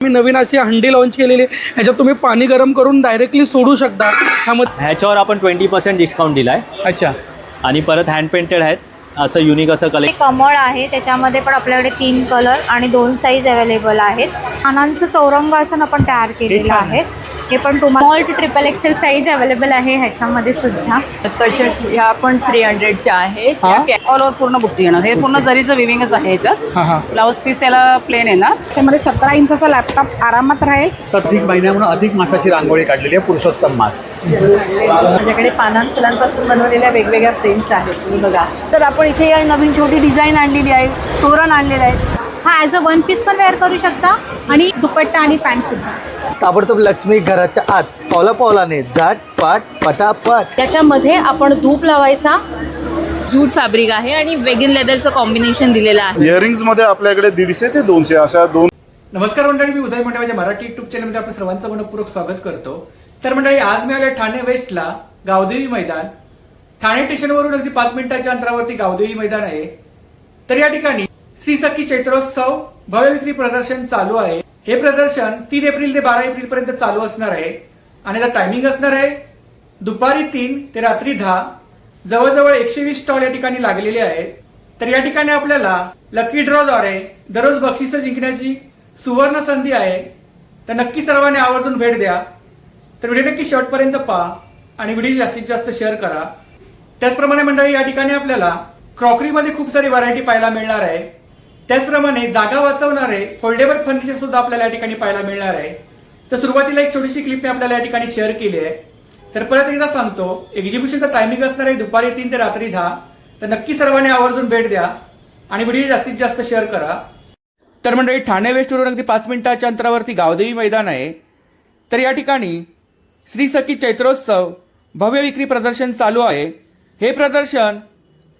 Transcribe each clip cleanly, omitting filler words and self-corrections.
मी नवीन अशी हंडी लॉन्च केलेली आहे। ह्याच्यात तुम्ही पाणी गरम करून डायरेक्टली सोडू शकता। ह्याच्यावर आपण 20% डिस्काउंट दिलाय। अच्छा, आणि परत हँड पेंटेड आहेत, असं युनिक असं कलेक्शन। कमळ आहे, त्याच्यामध्ये पण आपल्याकडे 3 कलर आणि 2 साईज अवेलेबल आहेत। पानांचं चौरंगासन आपण तयार केलेलं आहे। हे पण तुम्हाला malt triple XL size available आहे ह्याच्यामध्ये सुद्धा। तसे ह्या पण 300च्या आहेत। ऑल ओव्हर पूर्ण बुट्टी येणार। हे पूर्ण जरीचं विविंगच आहे ह्याच्यात। ब्लाउज पीस याला प्लेन आहे ना, त्याच्यामध्ये 17 इंचाचा लॅपटॉप आरामात राहील। अधिक महिन्यामुळे अधिक मासाची रांगोळी काढलेली आहे, पुरुषोत्तम मास। माझ्याकडे फुलांपासून बनवलेल्या वेगवेगळ्या प्रिंट्स आहेत, तुम्ही बघा। तर आपण इथे नवीन छोटी डिझाईन आणलेली आहे, तोरण आणलेलं आहे। हा ॲज अ वन पीस पण वेअर करू शकता आणि दुपट्टा आणि पॅन्ट सुद्धा। ताबडतोब लक्ष्मी घराच्या आत पावला पावलाने जाट पाट पटापट। त्याच्यामध्ये आपण धूप लावायचा जूट फॅब्रिक आहे आणि वेगन लेदरचं कॉम्बिनेशन दिलेलं आहे। इयरिंग्स मध्ये आपल्याकडे 150 ते 200 अशा दोन। नमस्कार मंडळी, मी उदय मंडळी, माझ्या मराठी युट्यूब चॅनलमध्ये आपल्या सर्वांचं मनपूर्वक स्वागत करतो। तर मंडळी, आज मी आले ठाणे वेस्टला गावदेवी मैदान। ठाणे स्टेशनवरून अगदी 5 मिनिटाच्या अंतरावरती गावदेवी मैदान आहे। तर या ठिकाणी श्री सखी चैत्रोत्सव भव्य विक्री प्रदर्शन चालू आहे। हे प्रदर्शन 3 एप्रिल ते 12 एप्रिल पर्यंत चालू असणार आहे आणि त्याचा टायमिंग असणार आहे दुपारी 3 ते रात्री 10। जवळजवळ 120 स्टॉल या ठिकाणी लागलेले आहेत। तर या ठिकाणी आपल्याला लकी ड्रॉद्वारे दररोज बक्षिसं जिंकण्याची सुवर्ण संधी आहे। तर नक्की सर्वांनी आवर्जून भेट द्या। तर व्हिडिओ नक्की शेवटपर्यंत पहा आणि व्हिडिओ जास्तीत जास्त शेअर करा। त्याचप्रमाणे मंडळी, या ठिकाणी आपल्याला क्रॉकरीमध्ये खूप सारी व्हरायटी पाहायला मिळणार आहे। त्याचप्रमाणे जागा वाचवणारे फोल्डेबल फर्निचर सुद्धा आपल्याला या ठिकाणी पाहायला मिळणार आहे। तर सुरुवातीला एक छोटीशी क्लिप मी आपल्याला या ठिकाणी शेअर केली आहे। तर परत एकदा सांगतो, एक्झिबिशनचा टायमिंग असणार आहे दुपारी 3 ते रात्री 10। तर नक्की सर्वांनी आवर्जून भेट द्या आणि व्हिडिओ जास्तीत जास्त शेअर करा। तर मंडळी, ठाणे वेस्टवरून अगदी 5 मिनिटाच्या अंतरावरती गावदेवी मैदान आहे। तर या ठिकाणी श्री सखी चैत्रोत्सव भव्य विक्री प्रदर्शन चालू आहे। हे प्रदर्शन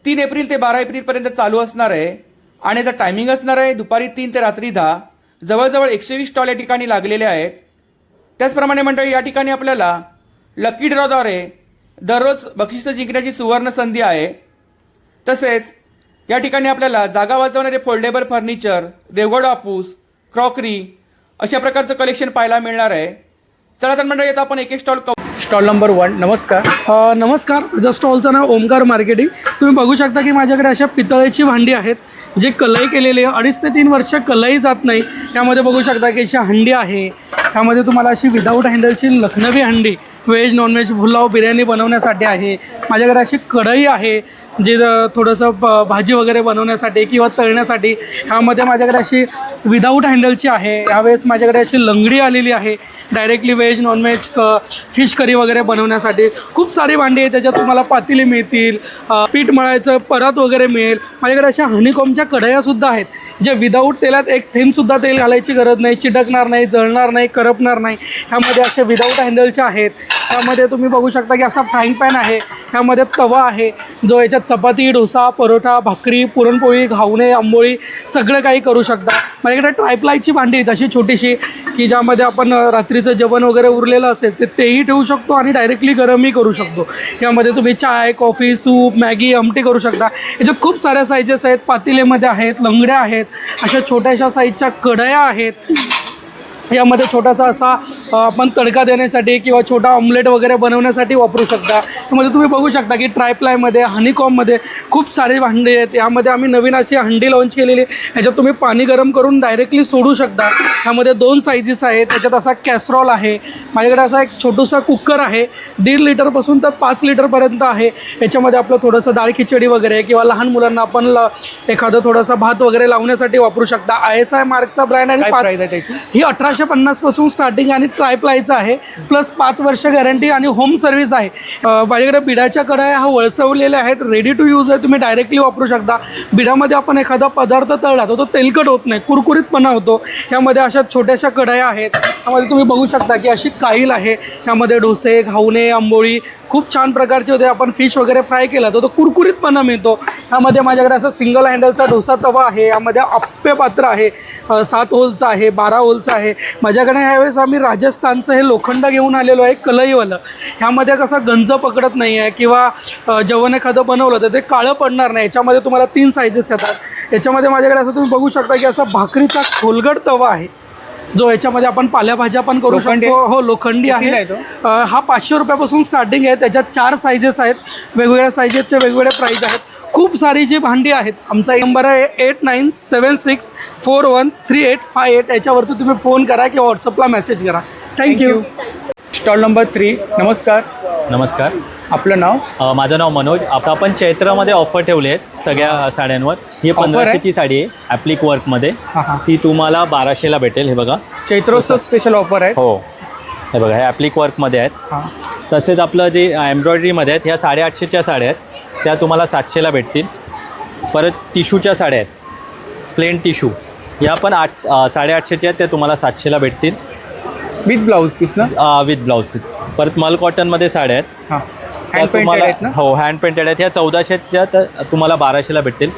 3 एप्रिल ते 12 एप्रिल पर्यंत चालू असणार आहे आणि याचा टायमिंग असणार आहे दुपारी 3 ते रात्री 10। जवळजवळ 120 स्टॉल या ठिकाणी लागलेले आहेत। त्याचप्रमाणे मंडळी, या ठिकाणी आपल्याला लकी ड्रॉद्वारे दररोज बक्षिसं जिंकण्याची सुवर्ण संधी आहे। तसेच या ठिकाणी आपल्याला जागा वाचवणारे फोल्डेबल फर्निचर, देवगड हापूस, क्रॉकरी अशा प्रकारचं कलेक्शन पाहायला मिळणार आहे। चला तर मंडळी, आता आपण एक एक स्टॉल नंबर 1। नमस्कार। नमस्कार, माझ्या स्टॉलचं नाव ओमकार मार्केटिंग। तुम्ही बघू शकता की माझ्याकडे अशा पितळेची भांडी आहेत जे कलई केलेली आहे। 2.5 ते 3 वर्ष कलई जात नाही। त्यामध्ये बघू शकता की अशी हंडी आहे। त्यामध्ये तुम्हाला अशी विदाऊट हँडलची लखनवी हंडी व्हेज नॉनव्हेज पुलाव बिर्याणी बनवण्यासाठी आहे। माझ्याकडे अशी कढई आहे जे थोडंसं भाजी वगैरे बनवण्यासाठी किंवा तळण्यासाठी। ह्यामध्ये माझ्याकडे अशी विदाऊट हँडलची आहे। यावेळेस माझ्याकडे अशी लंगडी आलेली आहे directly veg non veg fish curry वगैरे बनवण्यासाठी। खूप सारी भांडी आहे, त्याच्यात तुम्हाला पातेली मिळतील, पीठ मळायचं परत वगैरे मिळेल। माझ्याकडे अशा हनीकॉमच्या कढयासुद्धा आहेत जे विदाऊट तेलात एक थेंबसुद्धा तेल घालायची गरज नाही, चिटकणार नाही, जळणार नाही, करपणार नाही। ह्यामध्ये अशा विदाऊट हँडलच्या आहेत। त्यामध्ये तुम्ही बघू शकता की असा फ्राईंग पॅन आहे। ह्यामध्ये तवा आहे जो याच्यात चपाती, डोसा, परोठा, भाकरी, पुरणपोळी, घावणे, आंबोळी सगळं काही करू शकता। माझ्याकडे ट्रायप्लायची भांडी आहेत अशी छोटीशी की ज्यामध्ये आपण रात्रीचं जेवण वगैरे उरलेलं असेल तर तेही ठेवू शकतो आणि डायरेक्टली गरमही करू शकतो। यामध्ये तुम्ही चाय, कॉफी, सूप, मॅगी, आमटी करू शकता। याच्यात खूप साऱ्या साईजेस आहेत, पातेल्यामध्ये आहेत, लंगड्या आहेत, अशा छोट्याशा साईजच्या कढया आहेत। यामध्ये छोटासा असा आपण तडका देण्यासाठी किंवा छोटा ऑमलेट वगैरे बनवण्यासाठी वापरू शकता। त्यामध्ये तुम्ही बघू शकता की ट्रायप्लायमध्ये, हनीकॉममध्ये खूप सारे भांडे आहेत। यामध्ये आम्ही नवीन अशी हंडी लॉन्च केलेली आहे। ह्याच्यात तुम्ही पाणी गरम करून डायरेक्टली सोडू शकता। ह्यामध्ये 2 साईजेस आहेत। त्याच्यात असा कॅसरॉल आहे, माझ्याकडे असा एक छोटूसा कुकर आहे 1.5 लिटरपासून तर 5 लिटरपर्यंत आहे। याच्यामध्ये आपलं थोडंसं डाळ खिचडी वगैरे किंवा लहान मुलांना आपण एखादं थोडासा भात वगैरे लावण्यासाठी वापरू शकता। ISI मार्कचा ब्रँड आणि प्राइस आहे त्याची? ही 1850 पासून स्टार्टिंग आणि ट्रायप्लायचं आहे, प्लस 5 वर्ष गॅरंटी आणि होम सर्व्हिस आहे। माझ्याकडे बिडाच्या कढया हा वळसवलेल्या आहेत, रेडी टू यूज आहे, तुम्ही डायरेक्टली वापरू शकता। बिडामध्ये आपण एखादा पदार्थ तळला तर तो तेलकट होत नाही, कुरकुरीतपणा होतो। यामध्ये अशा छोट्याशा कढया आहेत। त्यामध्ये तुम्ही बघू शकता की अशी काईल आहे। यामध्ये डोसे, घावणे, आंबोळी खूप छान प्रकारचे होते। आपण फिश वगैरे फ्राय केला तर तो कुरकुरीतपणा मिळतो। यामध्ये माझ्याकडे असं सिंगल हँडलचा डोसा तवा आहे। यामध्ये आप्पे पात्र आहे, 7 होलचा आहे, 12 होलचा आहे। माझ्याकडे ह्यावेळेस आम्ही राजस्थानचं हे लोखंड घेऊन आलेलो आहे कलईवालं। ह्यामध्ये कसं गंज पकडत नाही आहे किंवा जेवण एखादं बनवलं तर ते काळं पडणार नाही। याच्यामध्ये तुम्हाला 3 साईजेस येतात। याच्यामध्ये माझ्याकडे असं तुम्ही बघू शकता की असा भाकरीचा खोलगट तवा आहे। जो याच्यामध्ये आपण पालेभाज्या पण करू लोखंडी शकतो. हो, लोखंडी कितीला आहे. आहे हा 500 रुपयापासून स्टार्टिंग आहे. त्याच्यात 4 सायझेस आहेत. वेगवेगळ्या सायझेसचे वेगवेगळे प्राईज आहेत. खूप सारी जी भांडी आहेत. आमचा नंबर आहे 8976413858. याच्यावरती तुम्ही फोन करा किंवा व्हॉट्सअपला मेसेज करा. थँक्यू. Stall number 3. नमस्कार, नमस्कार. आपलं नाव? माझं नाव मनोज. आता आपण चैत्रामध्ये ऑफर ठेवले आहेत सगळ्या साड्यांवर. ही Offer आहे? 1500ची साडी आहे ॲप्लिक वर्कमध्ये. हां हां. ती तुम्हाला 1200ला भेटेल. हे बघा. चैत्रोत्सव स्पेशल ऑफर आहे. हो, हे बघा, हे ॲप्लिक वर्कमध्ये आहेत. हां. तसेच आपलं जे एम्ब्रॉयडरीमध्ये आहेत, ह्या 850च्या साड्या आहेत, त्या तुम्हाला 700ला भेटतील. परत टिशूच्या साड्या आहेत, प्लेन टिशू, या पण 850च्या आहेत, त्या तुम्हाला 700ला भेटतील विथ ब्लाऊज पीस ना? With blouse piece. परत मल कॉटनमध्ये साड्या आहेत. हां. त्या हँड पेंटेड तुम्हाला आहेत ना? हो, हँड पेंटेड आहेत. ह्या 1400च्या तर तुम्हाला 1200ला भेटतील.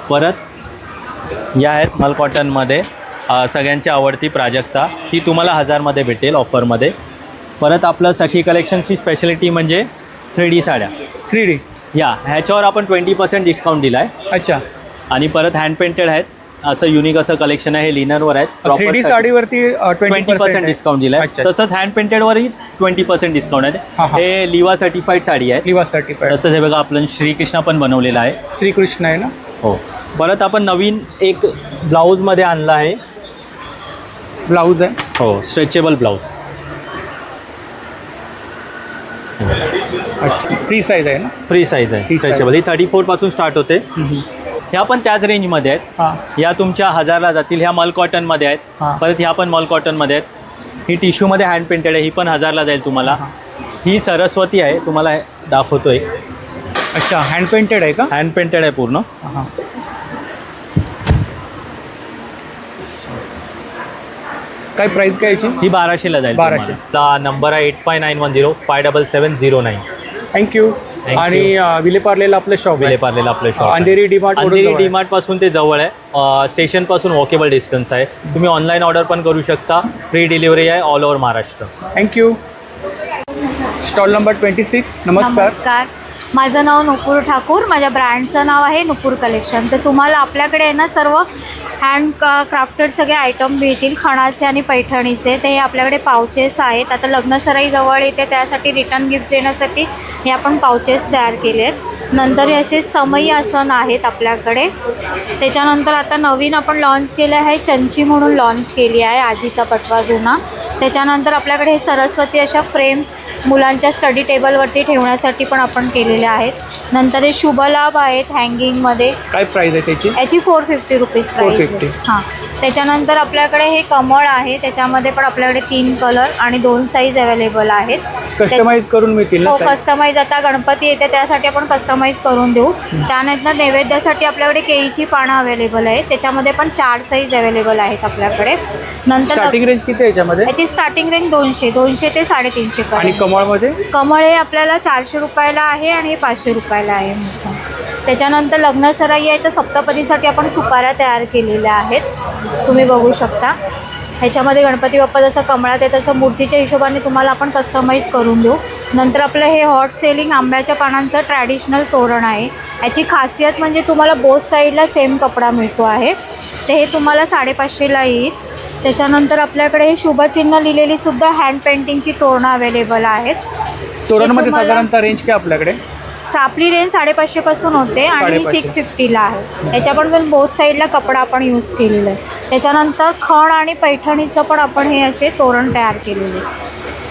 परत या आहेत मल कॉटनमध्ये सगळ्यांची आवडती प्राजक्ता, ती तुम्हाला 1000मध्ये भेटेल ऑफरमध्ये. परत आपलं सखी कलेक्शनची स्पेशालिटी म्हणजे 3D साड्या. 3D. ह्याच्यावर आपण 20% डिस्काउंट दिला आहे. अच्छा. आणि परत हँड पेंटेड आहेत. असं युनिक असं कलेक्शन आहे. हे लिननवर आहेत. 3D साडीवरती 20% डिस्काउंट दिला आहे. अच्छा. तसंच हँड पेंटेडवरही 20% डिस्काउंट आहे. हां, हां. हे लिवा सर्टिफाईड साडी आहे. लिवा सर्टिफाईड. तसंच हे बघा, आपलं श्रीकृष्ण पण बनवलेलं आहे. श्रीकृष्ण आहे ना? हो. परत आपण नवीन एक ब्लाऊजमध्ये आणलं आहे. ब्लाऊज आहे. हो, स्ट्रेचेबल ब्लाऊज. अच्छा. फ्री साईज आहे ना? फ्री साईज आहे. Free size. स्ट्रेचेबल ही 34 पासून स्टार्ट होते. ह्या पण त्याच रेंजमध्ये आहेत. हां. या तुमच्या 1000ला जातील. ह्या मल कॉटनमध्ये आहेत. हां. परत ह्या पण मल कॉटनमध्ये आहेत. ही टिश्यूमध्ये हँड पेंटेड आहे. ही पण 1000ला जाईल तुम्हाला. ही सरस्वती आहे, तुम्हाला हे दाखवतोय. अच्छा, हँड पेंटेड आहे का? हँड पेंटेड आहे पूर्ण. हां. काय प्राइस काय याची? ही 1200ला जाईल. 1200. नंबर आहे 8591057709. थँक्यू. Thank आणि विलेपार्लेला आपलं शॉप आहे. विलेपार्लेला आपलं शॉप. अंधेरी डीमार्ट. अंधेरी डीमार्ट पासून ते जवळ आहे. स्टेशन पासून वॉकेबल डिस्टन्स आहे. तुम्ही ऑनलाईन ऑर्डर पण करू शकता. फ्री डिलिव्हरी आहे all over Maharashtra. Thank you. Stall number 26. नमस्कार. नमस्कार, माझं नाव नुपूर ठाकूर. माझ्या ब्रँडचं नाव आहे नुपूर कलेक्शन. तर तुम्हाला आपल्याकडे आहे ना सर्व हँड क्राफ्टेड सगळे आयटम मिळतील, खणाचे आणि पैठणीचे. ते हे आपल्याकडे पाउचेस आहेत. आता लग्नसराई जवळ येते, त्यासाठी रिटर्न गिफ्ट देण्यासाठी हे आपण पाउचेस तयार केले आहेत. नंतर हे असे समई आसन आहेत आपल्याकडे. त्याच्यानंतर आता नवीन आपण लॉन्च केलं आहे, चंची म्हणून लॉन्च केली आहे, आजीचा पटवा जुना. त्याच्यानंतर आपल्याकडे हे सरस्वती अशा फ्रेम्स मुलांच्या स्टडी टेबलवरती ठेवण्यासाठी पण आपण केलेले आहेत. नंतर हे शुभलाभ आहेत हँगिंगमध्ये. काय प्राइस आहे त्याची? याची 450 रुपीज प्राईस 450. आहे. हां. त्याच्यानंतर आपल्याकडे हे कमळ आहे. त्याच्यामध्ये पण आपल्याकडे 3 कलर आणि 2 साईज अवेलेबल आहेत. कस्टमाइज करून मिळतील ना? हो, size? कस्टमाइज. आता गणपती येते त्यासाठी आपण कस्टमाइज करून देऊ. त्यानंतर नैवेद्यासाठी आपल्याकडे केळीची पानं अवेलेबल आहेत. त्याच्यामध्ये पण 4 साईज अवेलेबल आहेत आपल्याकडे. नंतर स्टार्टिंग रेंज किती आहे याच्यामध्ये? याची स्टार्टिंग रेंज 200 ते 350 आणि पर्यंत. कमळमध्ये? कमळ हे आपल्याला 400 रुपयाला आहे आणि हे 500 रुपयाला आहे. त्याच्यानंतर लग्नसराई आहे तर सप्तपदीसाठी आपण सुपाऱ्या तयार केलेल्या आहेत, तुम्ही बघू शकता. ह्याच्यामध्ये गणपती बाप्पा जसं कमळात आहे तसं मूर्तीच्या हिशोबाने तुम्हाला आपण कस्टमाइज करून देऊ. नंतर आपलं हे हॉट सेलिंग आंब्याच्या पानांचं ट्रॅडिशनल तोरण आहे. याची खासियत म्हणजे तुम्हाला बोथ साईडला सेम कपडा मिळतो आहे. ते हे तुम्हाला 550ला येईल. त्याच्यानंतर आपल्याकडे हे शुभचिन्ह लिहिलेली सुद्धा हँड पेंटिंगची तोरणं अवेलेबल आहेत. तोरणमध्ये तुम्हाला- साधारणतः रेंज काय आपल्याकडे? आपली रेंज 550 पासून होते आणि ही 550. 650ला आहे. याच्या पण बोथ साईडला कपडा आपण यूज केलेला आहे. त्याच्यानंतर खण आणि पैठणीचं पण आपण हे असे तोरण तयार केलेले आहे.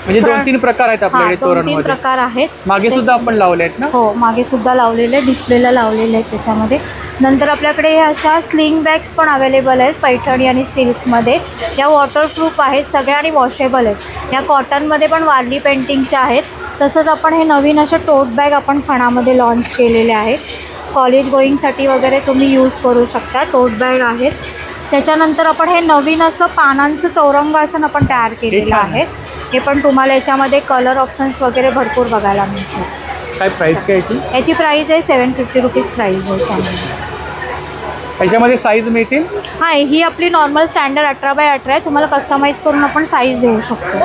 म्हणजे 2-3 प्रकार आहेत आपल्याकडे 2-3 तोरणमध्ये. प्रकार आहेत. मागे सुद्धा आपण लावले आहेत ना? हो, मागे सुद्धा लावलेले, डिस्प्लेला लावलेले आहेत त्याच्यामध्ये. नंतर आपल्याकडे हे अशा स्लिंग बॅग्स पण अवेलेबल आहेत पैठणी आणि सिल्कमध्ये. या वॉटरप्रूफ आहेत सगळ्या आणि वॉशेबल आहेत. या कॉटनमध्ये पण वारली पेंटिंगच्या आहेत. तसंच आपण हे नवीन अशा टोट बॅग आपण खणामध्ये लॉन्च केलेले आहेत. कॉलेज गोईंगसाठी वगैरे तुम्ही यूज करू शकता. टोट बॅग आहेत. त्याच्यानंतर आपण हे नवीन असं पानांचं चौरंगासन आपण तयार केलेलं आहे. हे पण तुम्हाला याच्यामध्ये कलर ऑप्शन्स वगैरे भरपूर बघायला मिळतात. काय प्राइस काय याची? याची प्राईस आहे 750 रुपीज प्राईस आहे याच्यामध्ये. ह्याच्यामध्ये साईज मिळतील? हां, ही आपली नॉर्मल स्टँडर्ड 18x18 आहे. तुम्हाला कस्टमाइज करून आपण साईज देऊ शकतो.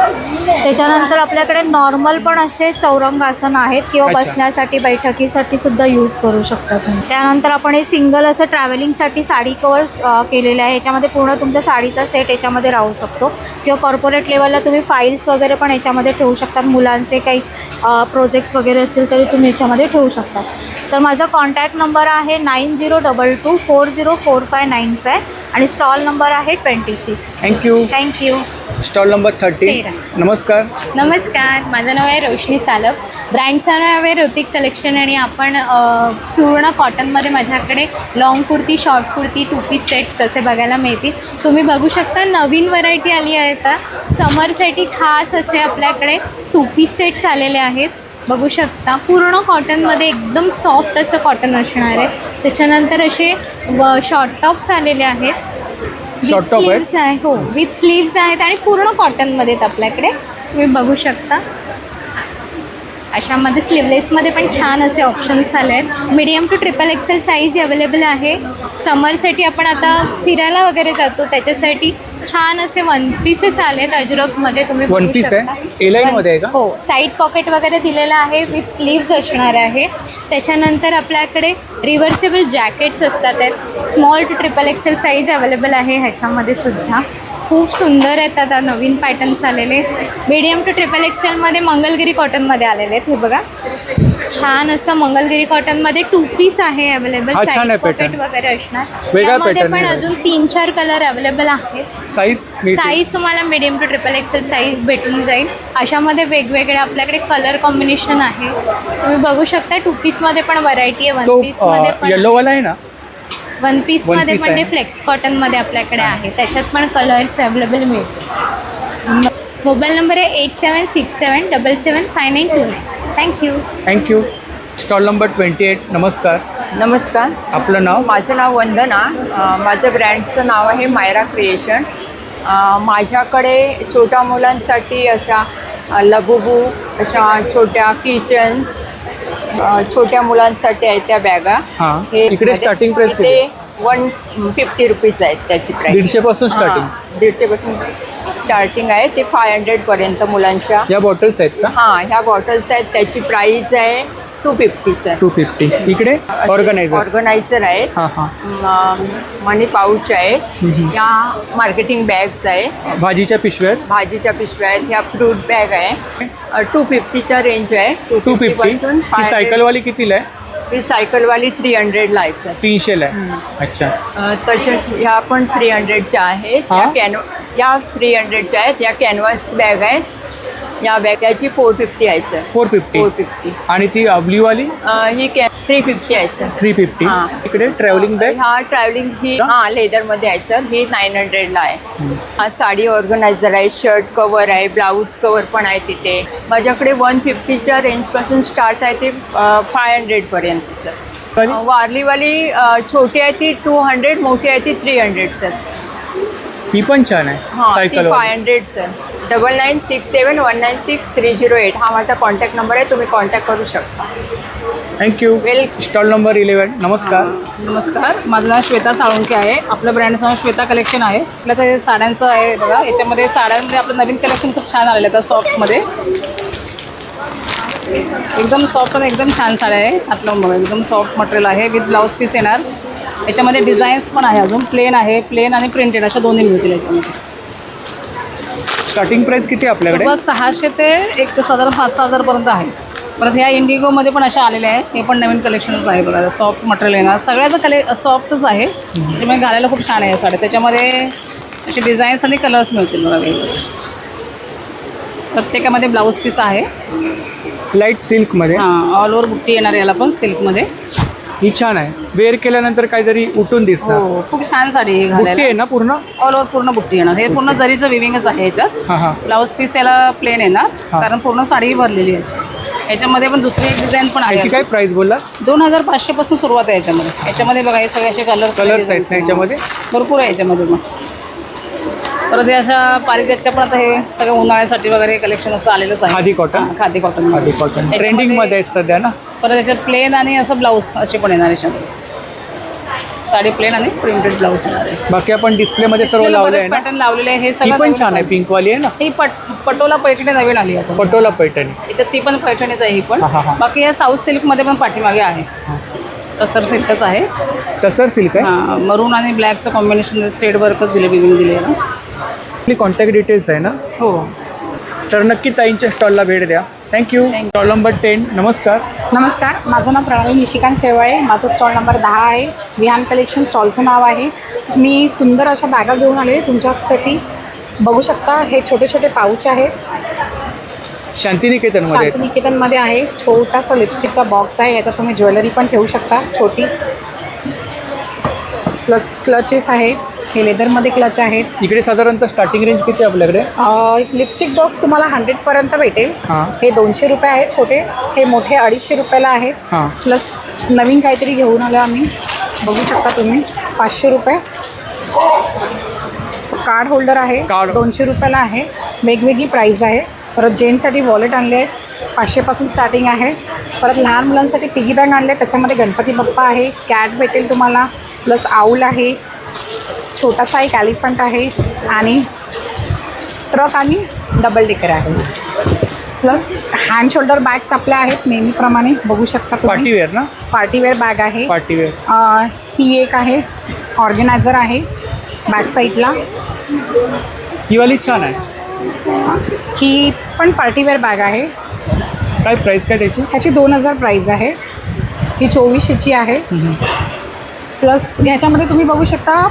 त्याच्यानंतर आपल्याकडे नॉर्मल पण असे चौरंग आसन आहेत किंवा अच्छा. बसण्यासाठी बैठकीसाठी सुद्धा यूज करू शकता तुम्ही. त्यानंतर आपण हे सिंगल असं ट्रॅव्हलिंगसाठी साडी कवर्स केलेले आहे. ह्याच्यामध्ये पूर्ण तुमच्या साडीचा सेट याच्यामध्ये राहू शकतो किंवा कॉर्पोरेट लेवलला तुम्ही फाईल्स वगैरे पण याच्यामध्ये ठेवू शकता. मुलांचे काही प्रोजेक्ट्स वगैरे असतील तरी तुम्ही याच्यामध्ये ठेवू शकता. तर माझा कॉन्टॅक्ट नंबर आहे 9022404595 आणि स्टॉल नंबर आहे 26. थँक्यू. थँक्यू. Stall number 30. नमस्कार. नमस्कार, माझं नाव आहे रोशनी सालप. ब्रँडचं नाव आहे ऋतिक कलेक्शन आणि आपण पूर्ण कॉटनमध्ये माझ्याकडे long kurti, short kurti, two piece sets असे बघायला मिळतील. तुम्ही बघू शकता नवीन व्हरायटी आली आहे. आता समरसाठी खास असे आपल्याकडे टू पीस सेट्स आलेले आहेत. बघू शकता पूर्ण कॉटनमध्ये एकदम सॉफ्ट असं कॉटन असणार आहे. त्याच्यानंतर असे शॉर्ट टॉप्स आलेले आहेत. Short top आहेत? स्लीव्स आहे, हो, विथ स्लीव्स आहेत आणि पूर्ण कॉटनमध्ये आहेत आपल्याकडे. तुम्ही बघू शकता अशामध्ये स्लीवलेसमध्ये पण छान असे ऑप्शन्स आले आहेत. Medium to XXL size available आहे. समरसाठी आपण आता फिरायला वगैरे जातो त्याच्यासाठी छान असे वन पीसेस आले आहेत अजरकमध्ये. तुम्ही One बघू piece आहे? शकता. A-line मध्ये आहे का? हो, साईड पॉकेट वगैरे दिलेलं आहे, विथ स्लीव्स असणार आहे. त्याच्यानंतर आपल्याकडे रिव्हर्सेबल जॅकेट्स असतात. Small to XXL size available आहे ह्याच्यामध्ये सुद्धा. खूप सुंदर आहेत आता नवीन पॅटर्न्स आलेले. मीडियम टू XXLमध्ये मंगलगिरी कॉटनमध्ये आलेले आहेत. हे बघा छान असं मंगलगिरी कॉटनमध्ये टू पीस आहे अवेलेबल. हा, छान आहे पॉकेट pattern. वगैरे असणार. वेगळा त्यामध्ये pattern पण आहे. अजून 3-4 कलर अवेलेबल आहेत. साईज साईज तुम्हाला मीडियम टू XXL साईज भेटून जाईल. अशामध्ये वेगवेगळे आपल्याकडे कलर कॉम्बिनेशन आहे. तुम्ही बघू शकता टू पीसमध्ये पण व्हरायटी आहे. तो वन पीसमध्ये पण येलोवाला आहे ना? वन पीसमध्ये piece पण आहे. ते फ्लेक्स कॉटनमध्ये आपल्याकडे आहे. त्याच्यात पण कलर्स अवेलेबल मिळतील. मोबाईल नंबर आहे 8767775929. थँक्यू. थँक्यू. Stall number 28. नमस्कार. नमस्कार, आपलं नाव? माझं नाव वंदना. माझं ब्रँडचं नाव आहे मायरा क्रिएशन. माझ्याकडे छोट्या मुलांसाठी अशा लबुबू, अशा छोट्या किचन्स, छोट्या मुलांसाठी आहेत त्या बॅगा. हां. इकडे starting price किती? ते 150 रुपीज आहेत त्याची प्राईस. 150 पासून स्टार्टिंग? 150 पासून स्टार्टिंग आहे. ते 500 पर्यंत मुलांच्या. या बॉटल्स आहेत का? हां, ह्या बॉटल्स आहेत. त्याची प्राईस आहे 250 सर. 250. इकडे ऑर्गनायझर आहेत. हां हां. मनी पाऊच आहे. या मार्केटिंग बॅग्स आहे. भाजीच्या पिशव्या आहेत? भाजीच्या पिशव्या आहेत. ह्या फ्रूट बॅग आहे. 250च्या रेंज आहे. 250. पासून ही सायकलवाली कितीला आहे? ही सायकलवाली 300ला आहे सर. 300ला आहे. अच्छा. तसेच ह्या पण 300च्या आहेत. हा? या 300च्या आहेत. या कॅनव्हास बॅग आहेत. या बॅगाची 450 आहे सर. 450. आणि ती ब्ल्यूवाली? ही 350 आहे सर. 350. हां. इकडे ट्रॅव्हलिंग बॅग? हा ट्रॅव्हलिंग ही लेदरमध्ये आहे सर. ही 900ला आहे. हा साडी ऑर्गनायझर आहे. शर्ट कवर आहे. ब्लाऊज कवर पण आहे तिथे. माझ्याकडे 150च्या रेंजपासून स्टार्ट आहे ते 500 पर्यंत सर. वारलीवाली छोटी आहे ती 200, मोठी आहे ती 300 सर. ही पण छान आहे. हां, ती सायकल 500 सर. 9967196308 हा माझा कॉन्टॅक्ट नंबर आहे. तुम्ही कॉन्टॅक्ट करू शकता. थँक्यू. Stall number 11. नमस्कार. नमस्कार, माझं नाव श्वेता साळुंके आहे. आपलं ब्रँडचं नाव श्वेता कलेक्शन आहे. आपलं ते साड्यांचं आहे बघा. याच्यामध्ये साड्यांमध्ये आपलं नवीन कलेक्शन खूप छान आलेलं आहे. सॉफ्टमध्ये एकदम सॉफ्ट आणि एकदम छान साड्या आहे. आपलं बघा एकदम सॉफ्ट मटेरियल आहे. विथ ब्लाऊज पीस येणार. याच्यामध्ये डिझाईन्स पण आहे. अजून प्लेन आहे, प्लेन आणि प्रिंटेड अशा दोन्ही मिळतील याच्यामध्ये. स्टार्टिंग प्राइस किती आहे आपल्याकडे? सुरुवात 600 ते एक साधारण 5-6 हजारपर्यंत आहे. परत ह्या इंडिगोमध्ये पण अशा आलेल्या आहेत. हे पण नवीन कलेक्शनच आहे बघा. सॉफ्ट मटेरियल येणार. सगळ्याचं सॉफ्टच आहे. त्याच्यामुळे घालायला खूप छान आहे या साड्या. त्याच्यामध्ये असे डिझाईन्स आणि कलर्स मिळतील बघा वेगवेगळे. प्रत्येकामध्ये ब्लाऊज पीस आहे. लाईट सिल्कमध्ये? हां, ऑल ओव्हर बुट्टी येणार याला पण सिल्कमध्ये. ही छान आहे. वेअर केल्यानंतर काहीतरी उठून दिसणार. हो, खूप छान साडी ही बुट्टी आहे घालायला. ना पूर्ण? ऑल ओव्हर पूर्ण बुट्टी येणार. हे पूर्ण जरीचं विविंगच आहे याच्यात. हां हां. ब्लाऊज पीस याला प्लेन येणार. हां. कारण पूर्ण साडी भरलेली आहे. याच्यामध्ये पण दुसरी एक डिझाईन पण याची आहे. काय प्राइस बोलला? 2500 पासून सुरुवात आहे याच्यामध्ये. याच्यामध्ये बघा हे सगळे असे कलर्स आहेत ना याच्यामध्ये? भरपूर आहे याच्यामध्ये. मग परत हे अशा पारिजातच्या पण आता हे सगळं उन्हाळ्यासाठी वगैरे कलेक्शन असं आलेलंच आहे. खादी कॉटन? हां, खादी कॉटन. खादी कॉटन ट्रेंडिंगमध्ये आहेत सध्या ना? परत याच्यात प्लेन आणि असं ब्लाऊज असे पण येणार याच्यामध्ये. साडी प्लेन आणि प्रिंटेड ब्लाऊज येणार आहे. बाकी आपण डिस्प्लेमध्ये सर्व लावले आहे ना. पॅटर्न लावलेले आहे. हे ही सगळं पण छान आहे, पिंक वाली आहे ना. ही पटोला पैठणी नवीन आली आहे. पटोला पैठणी. याच्यात ती पण पैठणीच आहे ही पण. हा, हा, हा. बाकी या साऊथ सिल्कमध्ये पण पाठीमागे आहे. तसर सिल्कच आहे. तसर सिल्क आहे. हां, मरून आणि ब्लॅकचं कॉम्बिनेशन थ्रेड वर्कच दिले, बिगिन दिले ना. आपली कॉन्टॅक्ट डिटेल्स आहे ना. हो. तर नक्की ताईंच्या स्टॉलला भेट द्या. थँक्यू. Stall number 10. नमस्कार. नमस्कार, माझं नाव प्रणाली निशिकांत शेवाळे. माझं स्टॉल नंबर 10 आहे. विहान कलेक्शन स्टॉलचं नाव आहे. मी सुंदर अशा बॅगा घेऊन आले तुमच्यासाठी. बघू शकता, हे छोटे छोटे पाऊच आहेत. शांतिनिकेतनमध्ये. शांतिनिकेतनमध्ये आहे. छोटासा लिपस्टिकचा बॉक्स आहे, याच्यात तुम्ही ज्वेलरी पण ठेवू शकता छोटी. प्लस क्लचेस आहेत, हे लेदरमध्ये क्लच आहेत. इकडे साधारणतः स्टार्टिंग रेंज किती आहे आपल्याकडे? लिपस्टिक बॉक्स तुम्हाला 100पर्यंत भेटेल. हां. हे 200 रुपये आहेत छोटे, हे मोठे 250 रुपयाला आहेत. हां. प्लस नवीन काहीतरी घेऊन आलो आम्ही, बघू शकता तुम्ही, 500 रुपये. कार्ड होल्डर आहे, 200 रुपयाला आहे. वेगवेगळी प्राईज आहे. परत जेंट्ससाठी वॉलेट आणले आहेत, 500 पासून स्टार्टिंग आहे. परत लहान मुलांसाठी पिगी बँक आणले, त्याच्यामध्ये गणपती बाप्पा आहे, कॅट भेटेल तुम्हाला. प्लस आऊल आहे, छोटासा एक एलिफंट आहे आणि ट्रक आणि डबल डेकर आहे. प्लस हँड शोल्डर बॅग्स आपल्या आहेत नेहमीप्रमाणे, बघू शकता. पार्टीवेअर ना. पार्टीवेअर बॅग आहे. पार्टीवेअर. ही एक आहे, ऑर्गनायझर आहे बॅक साईडला. ही वाली छान आहे. ही पण पार्टीवेअर बॅग आहे. काय प्राईस काय त्याची? ह्याची 2000 प्राईज आहे. ही 2400ची आहे. प्लस ह्याच्यामध्ये तुम्ही बघू शकता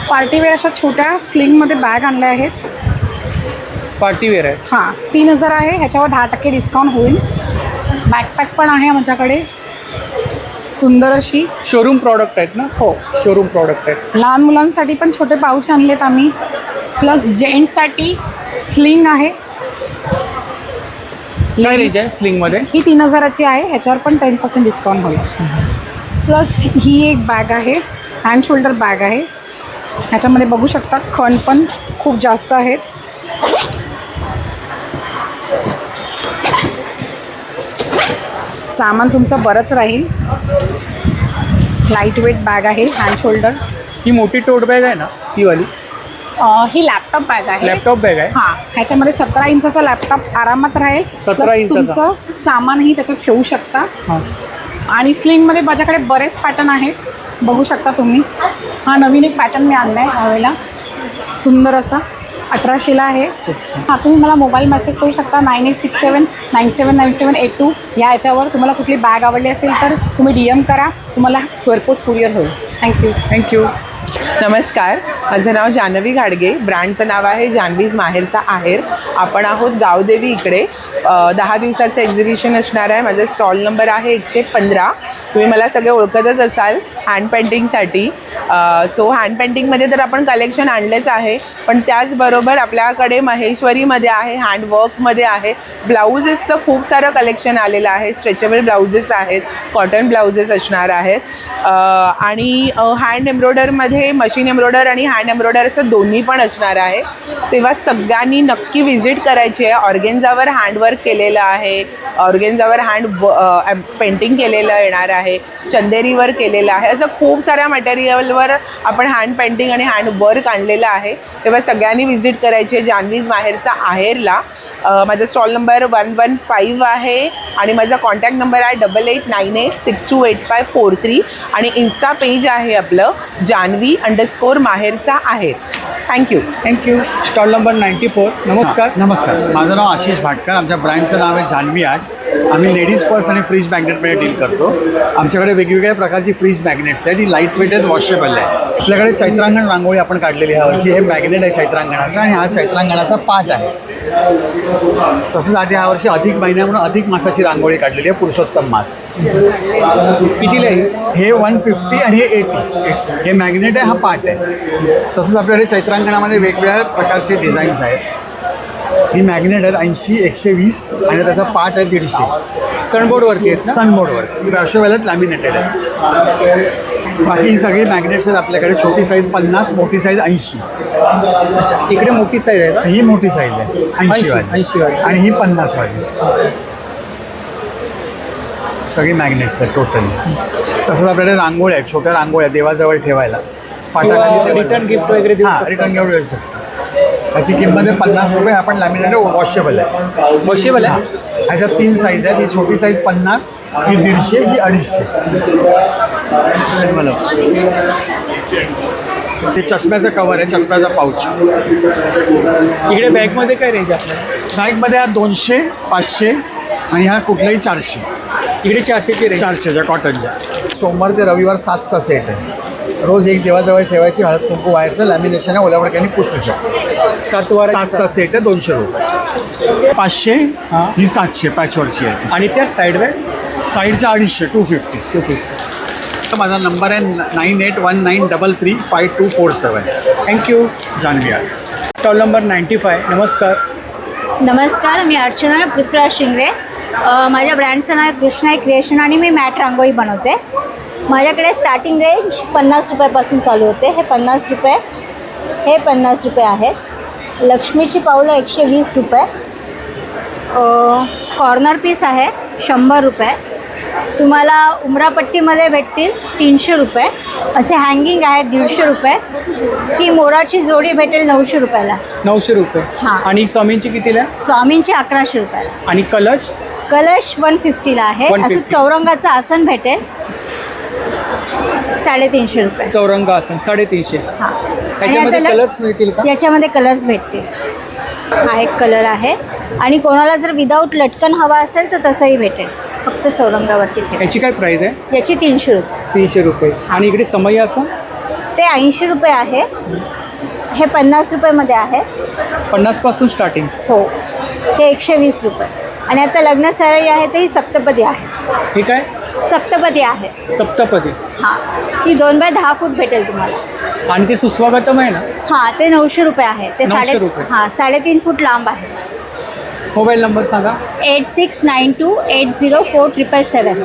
पार्टीवेअर अशा छोट्या स्लिंगमध्ये बॅग आणल्या आहेत. पार्टीवेअर आहे. हां, 3000 आहे. ह्याच्यावर 10% डिस्काउंट होईल. बॅकपॅक पण आहे माझ्याकडे, सुंदर अशी. शोरूम प्रॉडक्ट आहेत ना. हो, शोरूम प्रॉडक्ट आहेत. लहान मुलांसाठी पण छोटे पाऊच आणलेत आम्ही. प्लस जेंट्ससाठी स्लिंग आहे. काय रेंज आहे स्लिंगमध्ये? ही 3000ची आहे. ह्याच्यावर पण 10% डिस्काउंट होईल. प्लस ही एक बॅग आहे, हँड शोल्डर बॅग आहे. ह्याच्यामध्ये बघू शकता खण पण खूप जास्त आहेत. सामान तुमचं बरंच राहील. लाईट वेट बॅग आहे, हँड शोल्डर. ही मोठी टोट बॅग आहे ना, ही वाली? ही लॅपटॉप बॅग आहे. लॅपटॉप बॅग आहे. हां, ह्याच्यामध्ये 17 इंचाचा लॅपटॉप आरामात राहील. 17 इंचाचा. तुमचं सामानही त्याच्यात ठेवू शकता. हां. आणि स्लिंगमध्ये माझ्याकडे बरेच पॅटर्न आहेत, बघू शकता तुम्ही. हा नवीन एक पॅटर्न मी आणला आहे ह्यावेळेला, सुंदर असा. 1800ला आहे. हां, तुम्ही मला मोबाईल मेसेज करू शकता 9867979782 या याच्यावर. तुम्हाला कुठली बॅग आवडली असेल तर तुम्ही DM करा, तुम्हाला घरपोच कुरिअर होईल. थँक्यू. थँक्यू. नमस्कार, माझं नाव जान्हवी घाडगे. ब्रँडचं नाव आहे जान्हवीज माहेरचा आहेर. आपण आहोत गावदेवी इकडे. 10 दिवसाचं एक्झिबिशन असणार आहे. माझा स्टॉल नंबर आहे 115. तुम्ही मला सगळे ओळखतच असाल हँड पेंटिंगसाठी. सो हँड पेंटिंगमध्ये तर आपण कलेक्शन आणलेच आहे, पण त्याचबरोबर आपल्याकडे महेश्वरीमध्ये आहे, हँडवर्कमध्ये आहे. ब्लाउजेसचं खूप सारं कलेक्शन आलेलं आहे. स्ट्रेचेबल ब्लाउजेस आहेत, कॉटन ब्लाउजेस असणार आहेत. आणि हँड एम्ब्रॉयडरमध्ये मशीन एम्ब्रॉयडर आणि हँड एम्ब्रॉयडर असं दोन्ही पण असणार आहे. तेव्हा सगळ्यांनी नक्की व्हिजिट करायची आहे. ऑर्गेन्झावर हँडवर्क केलेलं आहे, ऑर्गेन्झावर पेंटिंग केलेलं येणार आहे, चंदेरीवर केलेलं आहे. असं खूप साऱ्या मटेरियलवर आपण हँड पेंटिंग आणि हँडवर्क आणलेलं आहे. तेव्हा सगळ्यांनी व्हिजिट करायची आहे जान्हवीज माहेरचा आहेरला. माझा स्टॉल नंबर 115 आहे आणि माझा कॉन्टॅक्ट नंबर आहे 8898628543 आणि इन्स्टा पेज आहे आपलं जान्हवी_ माहेरचा आहेर. थँक्यू. थँक्यू. Stall number 94. नमस्कार. नमस्कार, माझं नाव आशिष भाटकर. आमच्या ब्रँडचं नाव आहे जान्हवी आर्ट्स. आम्ही लेडीज पर्स आणि फ्रीज मॅग्नेटमध्ये डील करतो. आमच्याकडे वेगवेगळ्या प्रकारची फ्रीज मॅग्नेट्स आहेत. ही लाईट वेट आहेत, वॉशेबल आहे. आपल्याकडे चैत्रांगण रांगोळी आपण काढलेली ह्यावर्षी. हे मॅग्नेट आहे चैत्रांगणाचा आणि हा चैत्रांगणाचा पाठ आहे. तसंच आधी ह्यावर्षी अधिक महिना म्हणून अधिक मासाची रांगोळी काढलेली आहे, पुरुषोत्तम मास. कितीला आहे? हे 150 आणि हे 80. हे मॅग्नेट आहे, हा पाठ आहे. तसंच आपल्याकडे चैत्रांगणामध्ये वेगवेगळ्या प्रकारचे डिझाईन्स आहेत. ही मॅग्नेट आहेत 80, 120 आणि त्याचा पाठ आहे 150. सनबोर्डवरती आहेत ना? सनबोर्डवरती वॉशेबल आहेत, लॅमिनेटेड आहेत. बाकी ही सगळी मॅग्नेट्स आहेत आपल्याकडे. छोटी साईज 50, मोठी साईज 80. इकडे मोठी साईज आहे का? ही मोठी साईज आहे 80 वाली आणि ही 50 वाली. सगळी मॅग्नेट्स आहेत टोटली. तसंच आपल्याकडे रांगोळ्या आहेत, छोट्या रांगोळ्या देवाजवळ ठेवायला, पाटाखाली रिटर्न गिफ्ट वगैरे देऊ हां, रिटर्न गिफ्ट देऊ शकतो. त्याची किंमत आहे 50 रुपये. आपण लॅमिनेटेड वॉशेबल आहे. वॉशेबल आहे. ह्याच्यात 3 साईज आहेत. ही छोटी साईज 50, ही 150, ही 250. हे चष्म्याचं कवर आहे, चष्म्याचा पाऊच. इकडे बॅगमध्ये काय रेंज आहे आपल्याला? बॅगमध्ये हा 200, 500 आणि हा कुठलाही 400. इकडे 400ची रेंज. 400च्या कॉटनच्या. सोमवार ते रविवार 7चा सेट आहे. रोज एक देवाजवळ ठेवायची, हळद कुंकू व्हायचं, लॅमिनेशन आहे, ओल्या वडक्याने पुसू शकतो. 7चा सेट आहे, 200 रुपये. 500, ही 700 पॅचवर्कची आहे. आणि त्या साईडवर साईडच्या 250, 250. माझा नंबर आहे 9819335247. Thank you. Janhavi Arts. Stall number 95. नमस्कार. नमस्कार, मी अर्चना पृथ्वीराज शिंगरे. माझ्या ब्रँडचं नाव कृष्णा क्रिएशन आणि मी मॅट रांगोळी बनवते. माझ्याकडे स्टार्टिंग रेंज 50 रुपयापासून चालू होते. हे 50 रुपये, हे 50 रुपये आहेत. लक्ष्मीची पावलं 120 रुपये. कॉर्नर पीस आहे 100 रुपये. तुम्हाला उमरापट्टीमध्ये भेटतील 300 रुपये. असे हँगिंग आहेत 150 रुपये. ही मोराची जोडी भेटेल 900 रुपयाला. 900 रुपये. हां. आणि स्वामींची कितीला? स्वामींची 1100 रुपयाला. आणि कलश? कलश 150ला आहे. 150. असं चौरंगाचं आसन भेटेल 350 रुपये. चौरंग आसन 350. हां. त्याच्यामध्ये कलर्स मिळतील का? याच्यामध्ये कलर्स भेटतील. हा एक कलर आहे. आणि कोणाला जर विदाऊट लटकन हवा असेल तर तसंही भेटेल, फक्त चौरंगावरती ठेवा. याची काय प्राईस आहे? याची 300 रुपये. 300 रुपये. आणि इकडे समय आसन? ते 80 रुपये आहे. हे 50 रुपयेमध्ये आहे. 50पासून स्टार्टिंग. हो. हे 120 रुपये. आणि आता लग्न सराई आहे तर ही सप्तपदी आहे. हे काय? सप्तपदी आहे. सप्तपदी. हां. ही 2 बाय 10 फूट भेटेल तुम्हाला. आणि ते सुस्वागतम आहे ना? हां, ते 900 रुपये आहे. ते 900 रुपये. 3.5 फूट लांब आहे. मोबाईल नंबर सांगा. 8692804777.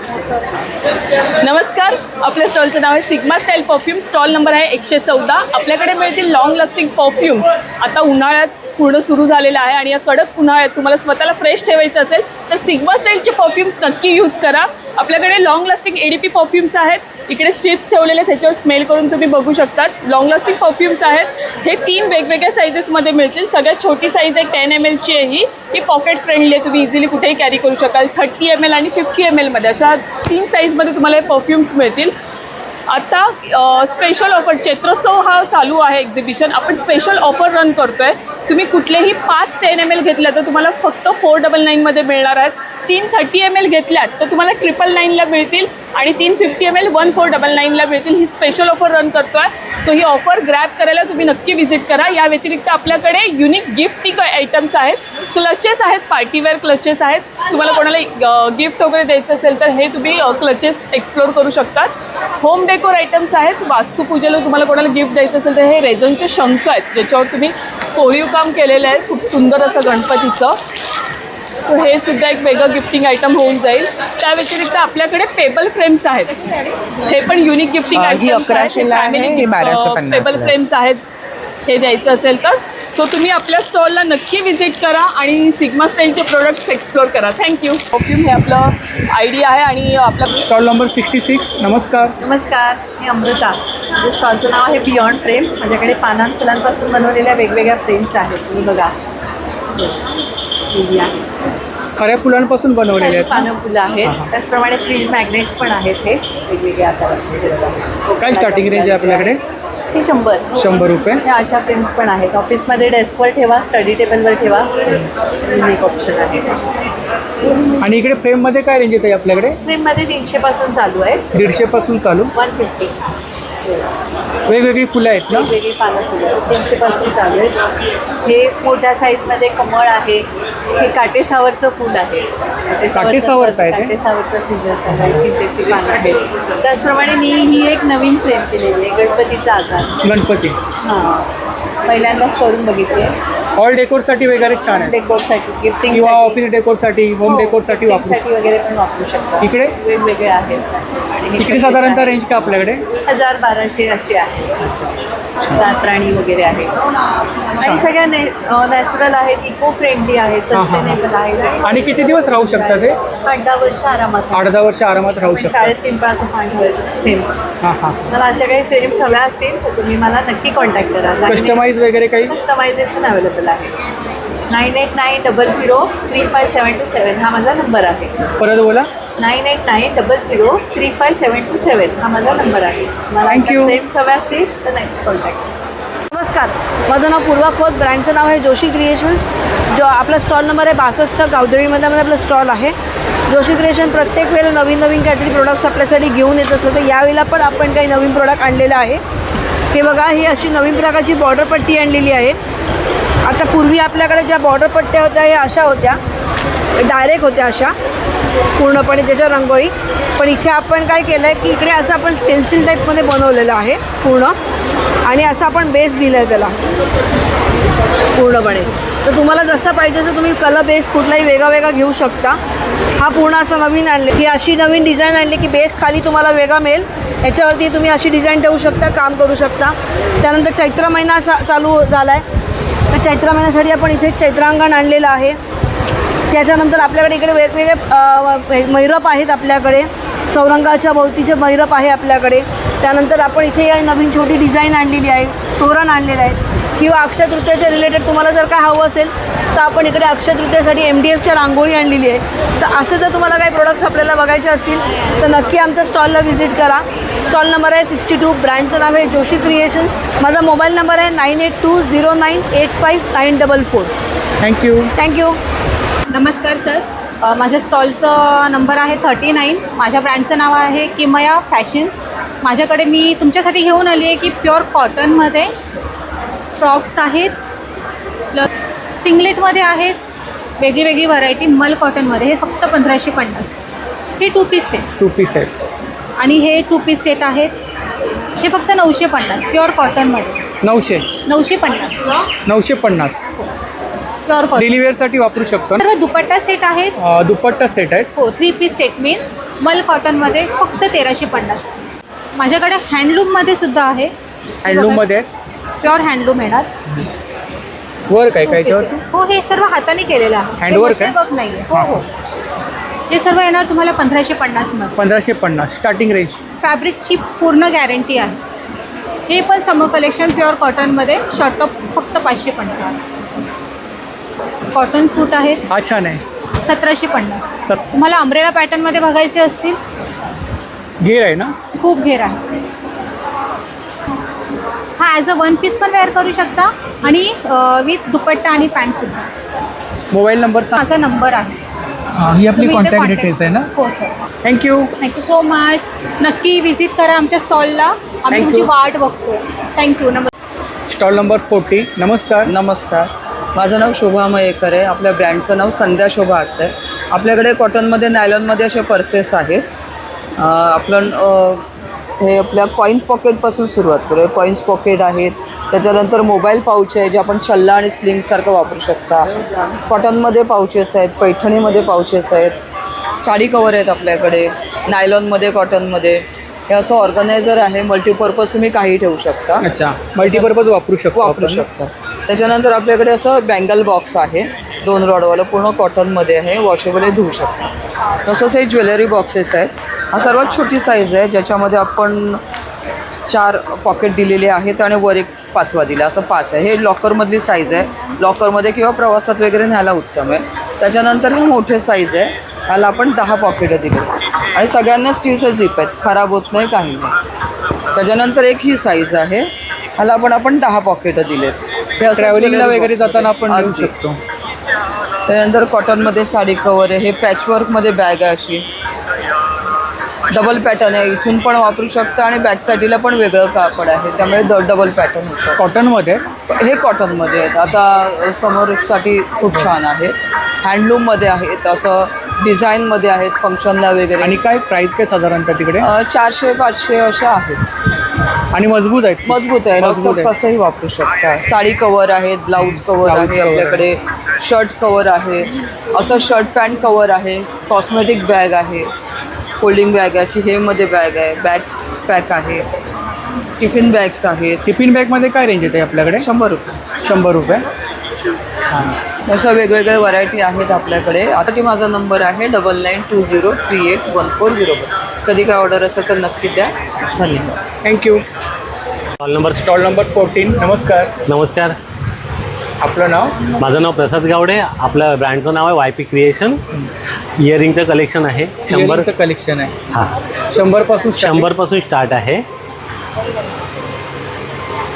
नमस्कार, आपल्या स्टॉलचं नाव आहे sigma style perfume. Stall number आहे 114. आपल्याकडे मिळतील लॉंग लास्टिंग परफ्यूम्स. आता उन्हाळ्यात पूर्ण सुरू झालेला आहे आणि या कडक उन्हाळ्यात तुम्हाला स्वतःला फ्रेश ठेवायचं असेल तर सिग्मा स्टाईलचे परफ्यूम्स नक्की यूज करा. आपल्याकडे लॉंग लास्टिंग ADP परफ्यूम्स आहेत. इकडे स्ट्रिप्स ठेवलेले, त्याच्यावर स्मेल करून तुम्ही बघू शकतात. लॉंग लास्टिंग परफ्यूम्स आहेत. हे 3 वेगवेगळ्या साईजेसमध्ये मिळतील. सगळ्यात छोटी साईज आहे 10 ml ची आहे. ही पॉकेट फ्रेंडली आहे, तुम्ही इझिली कुठेही कॅरी करू शकाल. 30 ml आणि 50 ml मध्ये अशा 3 साईजमध्ये तुम्हाला हे परफ्यूम्स मिळतील. आता स्पेशल ऑफर, चैत्रोत्सव हा चालू आहे एक्झिबिशन. आपण स्पेशल ऑफर रन करतो आहे. तुम्ही कुठलेही 5 10 ml घेतल्या तर तुम्हाला फक्त 499मध्ये मिळणार आहेत. 3 30 ml घेतल्यात तर तुम्हाला 999ला मिळतील आणि 3 50 ml 1499ला मिळतील. ही स्पेशल ऑफर रन करतो आहे. सो ही ऑफर ग्रॅब करायला तुम्ही नक्की व्हिजिट करा. या व्यतिरिक्त आपल्याकडे युनिक गिफ्ट आयटम्स आहेत. क्लचेस आहेत, पार्टीवेअर क्लचेस आहेत. तुम्हाला कोणाला गिफ्ट वगैरे द्यायचं असेल तर हे तुम्ही क्लचेस एक्सप्लोर करू शकतात. होम डेकोर आयटम्स आहेत. वास्तुपूजेला तुम्हाला कोणाला गिफ्ट द्यायचं असेल तर हे रेझनचे शंख आहेत, ज्याच्यावर तुम्ही कोरीव काम केलेलं आहे, खूप सुंदर असं गणपतीचं. सो हे सुद्धा एक वेगळं गिफ्टिंग आयटम होऊन जाईल. त्या व्यतिरिक्त आपल्याकडे पेबल फ्रेम्स आहेत. हे पण युनिक गिफ्टिंग आयटम्स आहेत. 1100ला आहे, हे 1250 पेबल फ्रेम्स आहेत हे द्यायचं असेल तर. सो तुम्ही आपल्या स्टॉलला नक्की व्हिजिट करा आणि सिग्मा स्टाईलचे प्रोडक्ट्स एक्सप्लोर करा. थँक्यू. परफ्यूम हे आपलं आयडी आहे आणि आपला स्टॉल नंबर 66. नमस्कार. नमस्कार, मी अमृता. माझ्या स्टॉलचं नाव आहे बियॉन्ड फ्रेम्स. माझ्याकडे फुलांपासून बनवलेल्या वेगवेगळ्या फ्रेम्स आहेत. तुम्ही बघा, खऱ्या फुलांपासून बनवलेले आहेत. पानं फुलं आहेत. त्याचप्रमाणे फ्रीज मॅग्नेट्स पण आहेत. हे वेगवेगळे आकारात. काय स्टार्टिंग रेंज आहे आपल्याकडे? हे 100 रुपये. हे अशा फ्रेम्स पण आहेत. ऑफिसमध्ये डेस्कवर ठेवा, स्टडी टेबलवर ठेवा. युनिक ऑप्शन आहे. आणि इकडे फ्रेममध्ये काय रेंज येते आपल्याकडे? फ्रेममध्ये 300 पासून चालू आहे. 150 पासून चालू. 150. वेगवेगळी फुलं आहेत ना? वेगवेगळी पानं फुलं आहेत. 300 पासून चालू आहेत. हे मोठ्या साईजमध्ये कमळ आहे. हे काटेसावरचं फूल आहे. काटेसावरचं आहे ते? काटेसावरचं सीझनचं आहे. चिंचेची पानं आहेत. त्याचप्रमाणे मी ही एक नवीन फ्रेम केलेली आहे, गणपतीचा आकार. गणपती. हां, पहिल्यांदाच करून बघितली आहे. हॉल डेकोरसाठी वगैरे छान आहे, डेकोरसाठी गिफ्टिंग किंवा ऑफिस डेकोरसाठी, होम डेकोरसाठी वापरू शकतो. वगैरे पण वापरू शकतो. इकडे वेगवेगळे आहेत आणि इकडे साधारणतः रेंज का आपल्याकडे 1000-1200 अशी आहे. रातराणी वगैरे आहे आणि सगळ्या नॅचरल आहेत, इको फ्रेंडली आहेत, सस्टेनेबल आहेत. आणि किती दिवस राहू शकतात ते? 8-10 वर्ष आरामात. 8-10 वर्ष आरामात राहू शकतात. शाळेत पिंपळाचं पाणी ठेवायचं सेम. हां हां. मला अशा काही फ्रेम्स हव्या असतील तर तुम्ही मला नक्की कॉन्टॅक्ट करा. कस्टमाइज वगैरे काही? कस्टमायझेशन अवेलेबल आहे. 9890035727 हा माझा नंबर आहे. परत बोला. 9890035727 हा माझा नंबर आहे. मला Thank you. फ्रेम्स हव्या असतील तर नक्की कॉन्टॅक्ट. नमस्कार, माझं नाव पूर्वा खोत, ब्रँडचं नाव आहे जोशी क्रिएशन्स. जो आपला स्टॉल नंबर आहे 62 गावदेवीमध्ये आपला स्टॉल आहे. जोशी क्रिएशन प्रत्येक वेळेला नवीन नवीन काहीतरी प्रोडक्ट्स आपल्यासाठी घेऊन येत असतं. तर यावेळेला पण आपण काही नवीन प्रोडक्ट आणलेलं आहे. हे बघा, ही अशी नवीन प्रकारची बॉर्डर पट्टी आणलेली आहे. आता पूर्वी आपल्याकडे ज्या बॉर्डर पट्ट्या होत्या ह्या अशा होत्या, डायरेक्ट होत्या अशा पूर्णपणे त्याच्यावर रंगोळी. पण इथे आपण काय केलं आहे की इकडे असं आपण स्टेन्सिल टाईपमध्ये बनवलेलं आहे पूर्ण, आणि असं आपण बेस दिलं आहे त्याला पूर्णपणे. तर तुम्हाला जसं पाहिजे तसं तुम्ही कलर बेस कुठलाही वेगळा वेगळा घेऊ शकता. हा पूर्ण असं नवीन आणले की अशी नवीन डिझाईन आणली की बेस खाली तुम्हाला वेगळा मिळेल. याच्यावरती तुम्ही अशी डिझाईन ठेवू शकता, काम करू शकता. त्यानंतर चैत्र महिना चालू झाला आहे, तर चैत्र महिन्यासाठी आपण इथे चैत्रांगण आणलेलं आहे. त्याच्यानंतर आपल्याकडे इकडे वेगवेगळे मैरप आहेत आपल्याकडे, चौरंगाच्या भोवतीचे मैरप आहे आपल्याकडे. त्यानंतर आपण इथे नवीन छोटी डिझाईन आणलेली आहे, तोरण आणलेलं आहे. किंवा अक्षय तृतीयाच्या रिलेटेड तुम्हाला जर काय हवं असेल तर आपण इकडे अक्षय तृतीयासाठी MDFच्या रांगोळी आणलेली आहे. तर असं जर तुम्हाला काही प्रोडक्ट्स आपल्याला बघायचे असतील तर नक्की आमच्या स्टॉलला व्हिजिट करा. स्टॉल नंबर आहे 62, ब्रँडचं नाव आहे जोशी क्रिएशन्स. माझा मोबाईल नंबर आहे 9820985944. थँक्यू. नमस्कार सर, माझ्या स्टॉलचं नंबर आहे 39. माझ्या ब्रँडचं नाव आहे किमया फॅशन्स. माझ्याकडे मी तुमच्यासाठी घेऊन आली आहे की प्युअर कॉटनमध्ये फ्रॉक्स आहेत, सिंगलेटमध्ये आहेत, वेगळी वेगळी व्हरायटी. मल कॉटनमध्ये हे फक्त 1550. हे 2 पीस सेट. 2 piece set. आणि हे 2 पीस सेट आहेत, हे फक्त 950 प्युअर कॉटनमध्ये. 950 प्युअर कॉटन. डेली वेअरसाठी वापरू शकतो. सर्व दुपट्टा सेट आहेत. दुपट्टा सेट आहेत. हो, 3 पीस सेट मीन्स मल कॉटनमध्ये फक्त 1350. माझ्याकडे हँडलूममध्ये सुद्धा आहे. हँडलूममध्ये प्युअर हँडलूम येणार. वर्क आहे काय याच्यावर? हो, हे सर्व हाताने केलेलं आहे. हँडवर्क आहे? वर्क नाही आहे. हो. हे सर्व येणार तुम्हाला 1550 मध्ये. 1550 स्टार्टिंग रेंज. फॅब्रिकची पूर्ण गॅरंटी आहे. हे पण समर कलेक्शन प्युअर कॉटनमध्ये, शॉर्ट टॉप फक्त 550. कॉटन सूट आहेत. हा छान आहे. 1750. तुम्हाला अम्ब्रेला पॅटर्नमध्ये बघायचे असतील, घेर आहे ना? खूप घेर आहे. हा ॲज अ 1 पीस पण वेअर करू शकता आणि विथ दुपट्टा आणि पॅन्ट सुद्धा. मोबाईल नंबर माझा नंबर आहे. ही आपली तुम्ही इथे कॉन्टॅक्ट contact- डिटेल्स आहे ना? हो सर. Thank you so much. नक्की विजिट करा आमच्या स्टॉलला. आम्ही Thank तुमची you. वाट बघतो. थँक्यू. Stall number 40. नमस्कार. माझं नाव शोभा मयेकर आहे. आपल्या ब्रँडचं नाव संध्या शोभा आर्ट्स आहे. आपल्याकडे कॉटनमध्ये, नायलॉनमध्ये असे पर्सेस आहेत. हे आपल्या कॉईन्स पॉकेटपासून सुरुवात करूया. कॉईन्स पॉकेट आहेत, त्याच्यानंतर मोबाईल पाऊच आहे जे आपण छल्ला आणि स्लिंगसारखं वापरू शकता. कॉटनमध्ये पाऊचेस आहेत, पैठणीमध्ये पाऊचेस आहेत, साडी कवर आहेत आपल्याकडे, नायलॉनमध्ये, कॉटनमध्ये. हे असं ऑर्गनायझर आहे, मल्टीपर्पज तुम्ही काही ठेवू शकता. अच्छा, मल्टीपर्पज वापरू शकता. त्याच्यानंतर आपल्याकडे असं बँगल बॉक्स आहे, 2 रॉडवालं, पूर्ण कॉटनमध्ये आहे, वॉशेबल आहे, धुवू शकता. तसंच हे ज्वेलरी बॉक्सेस आहेत. हा सर्वात छोटी साईज आहे ज्याच्यामध्ये आपण 4 पॉकेट दिलेले आहेत आणि वर एक 5वा दिला, असं 5 आहे. हे लॉकरमधली साईज आहे, लॉकरमध्ये किंवा प्रवासात वगैरे न्यायला उत्तम आहे. त्याच्यानंतर हे मोठे साईज आहे, ह्याला आपण 10 पॉकेटं दिले आणि सगळ्यांना स्टीलचे झिप आहेत, खराब होत नाही, काही नाही. त्याच्यानंतर एक ही साईज आहे, ह्याला आपण 10 पॉकेटं दिलेत. हे असं ट्रॅव्हलिंगला वगैरे जाताना आपण घेऊ शकतो. त्यानंतर कॉटनमध्ये साडी कवर आहे. हे पॅचवर्कमध्ये बॅग आहे, अशी डबल पॅटर्न आहे, इथून पण वापरू शकता आणि बॅक साईडला पण वेगळं कापड आहे, त्यामुळे डबल पॅटर्न होतं. कॉटनमध्ये? हे कॉटनमध्ये आहेत. आता समोरसाठी खूप छान आहे. हँडलूममध्ये आहेत, असं डिझाईनमध्ये आहेत, फंक्शनला वगैरे. आणि काय प्राईस काय साधारणतः तिकडे? 400-500 अशा आहेत. आणि मजबूत आहेत. मजबूत आहे, मजबूत आहे. कसंही वापरू शकता. साडी कवर आहेत, ब्लाऊज कवर ब्लाऊज आहे कव्हर आपल्याकडे, शर्ट कवर आहे, असं शर्ट पॅन्ट कवर आहे, कॉस्मेटिक बॅग आहे, फोल्डिंग बॅग अशी हे मध्ये बॅग आहे, बॅग पॅक आहे, टिफिन बॅग्स आहेत. टिफिन बॅगमध्ये काय रेंज येते आपल्याकडे? 100 रुपये. 100 रुपये. छान. अशा वेगवेगळ्या व्हरायटी आहेत आपल्याकडे. आता की माझा नंबर आहे 9920381401. कधी काय ऑर्डर असेल तर नक्की द्या. धन्यवाद. थँक्यू. Stall number 14. नमस्कार. नमस्कार. आपलं नाव? माझं नाव प्रसाद गावडे. आपलं ब्रँडचं नाव आहे YP क्रिएशन. इयरिंगचं कलेक्शन आहे. 100 कलेक्शन आहे. हां, 100 पासून 100 पासून स्टार्ट आहे.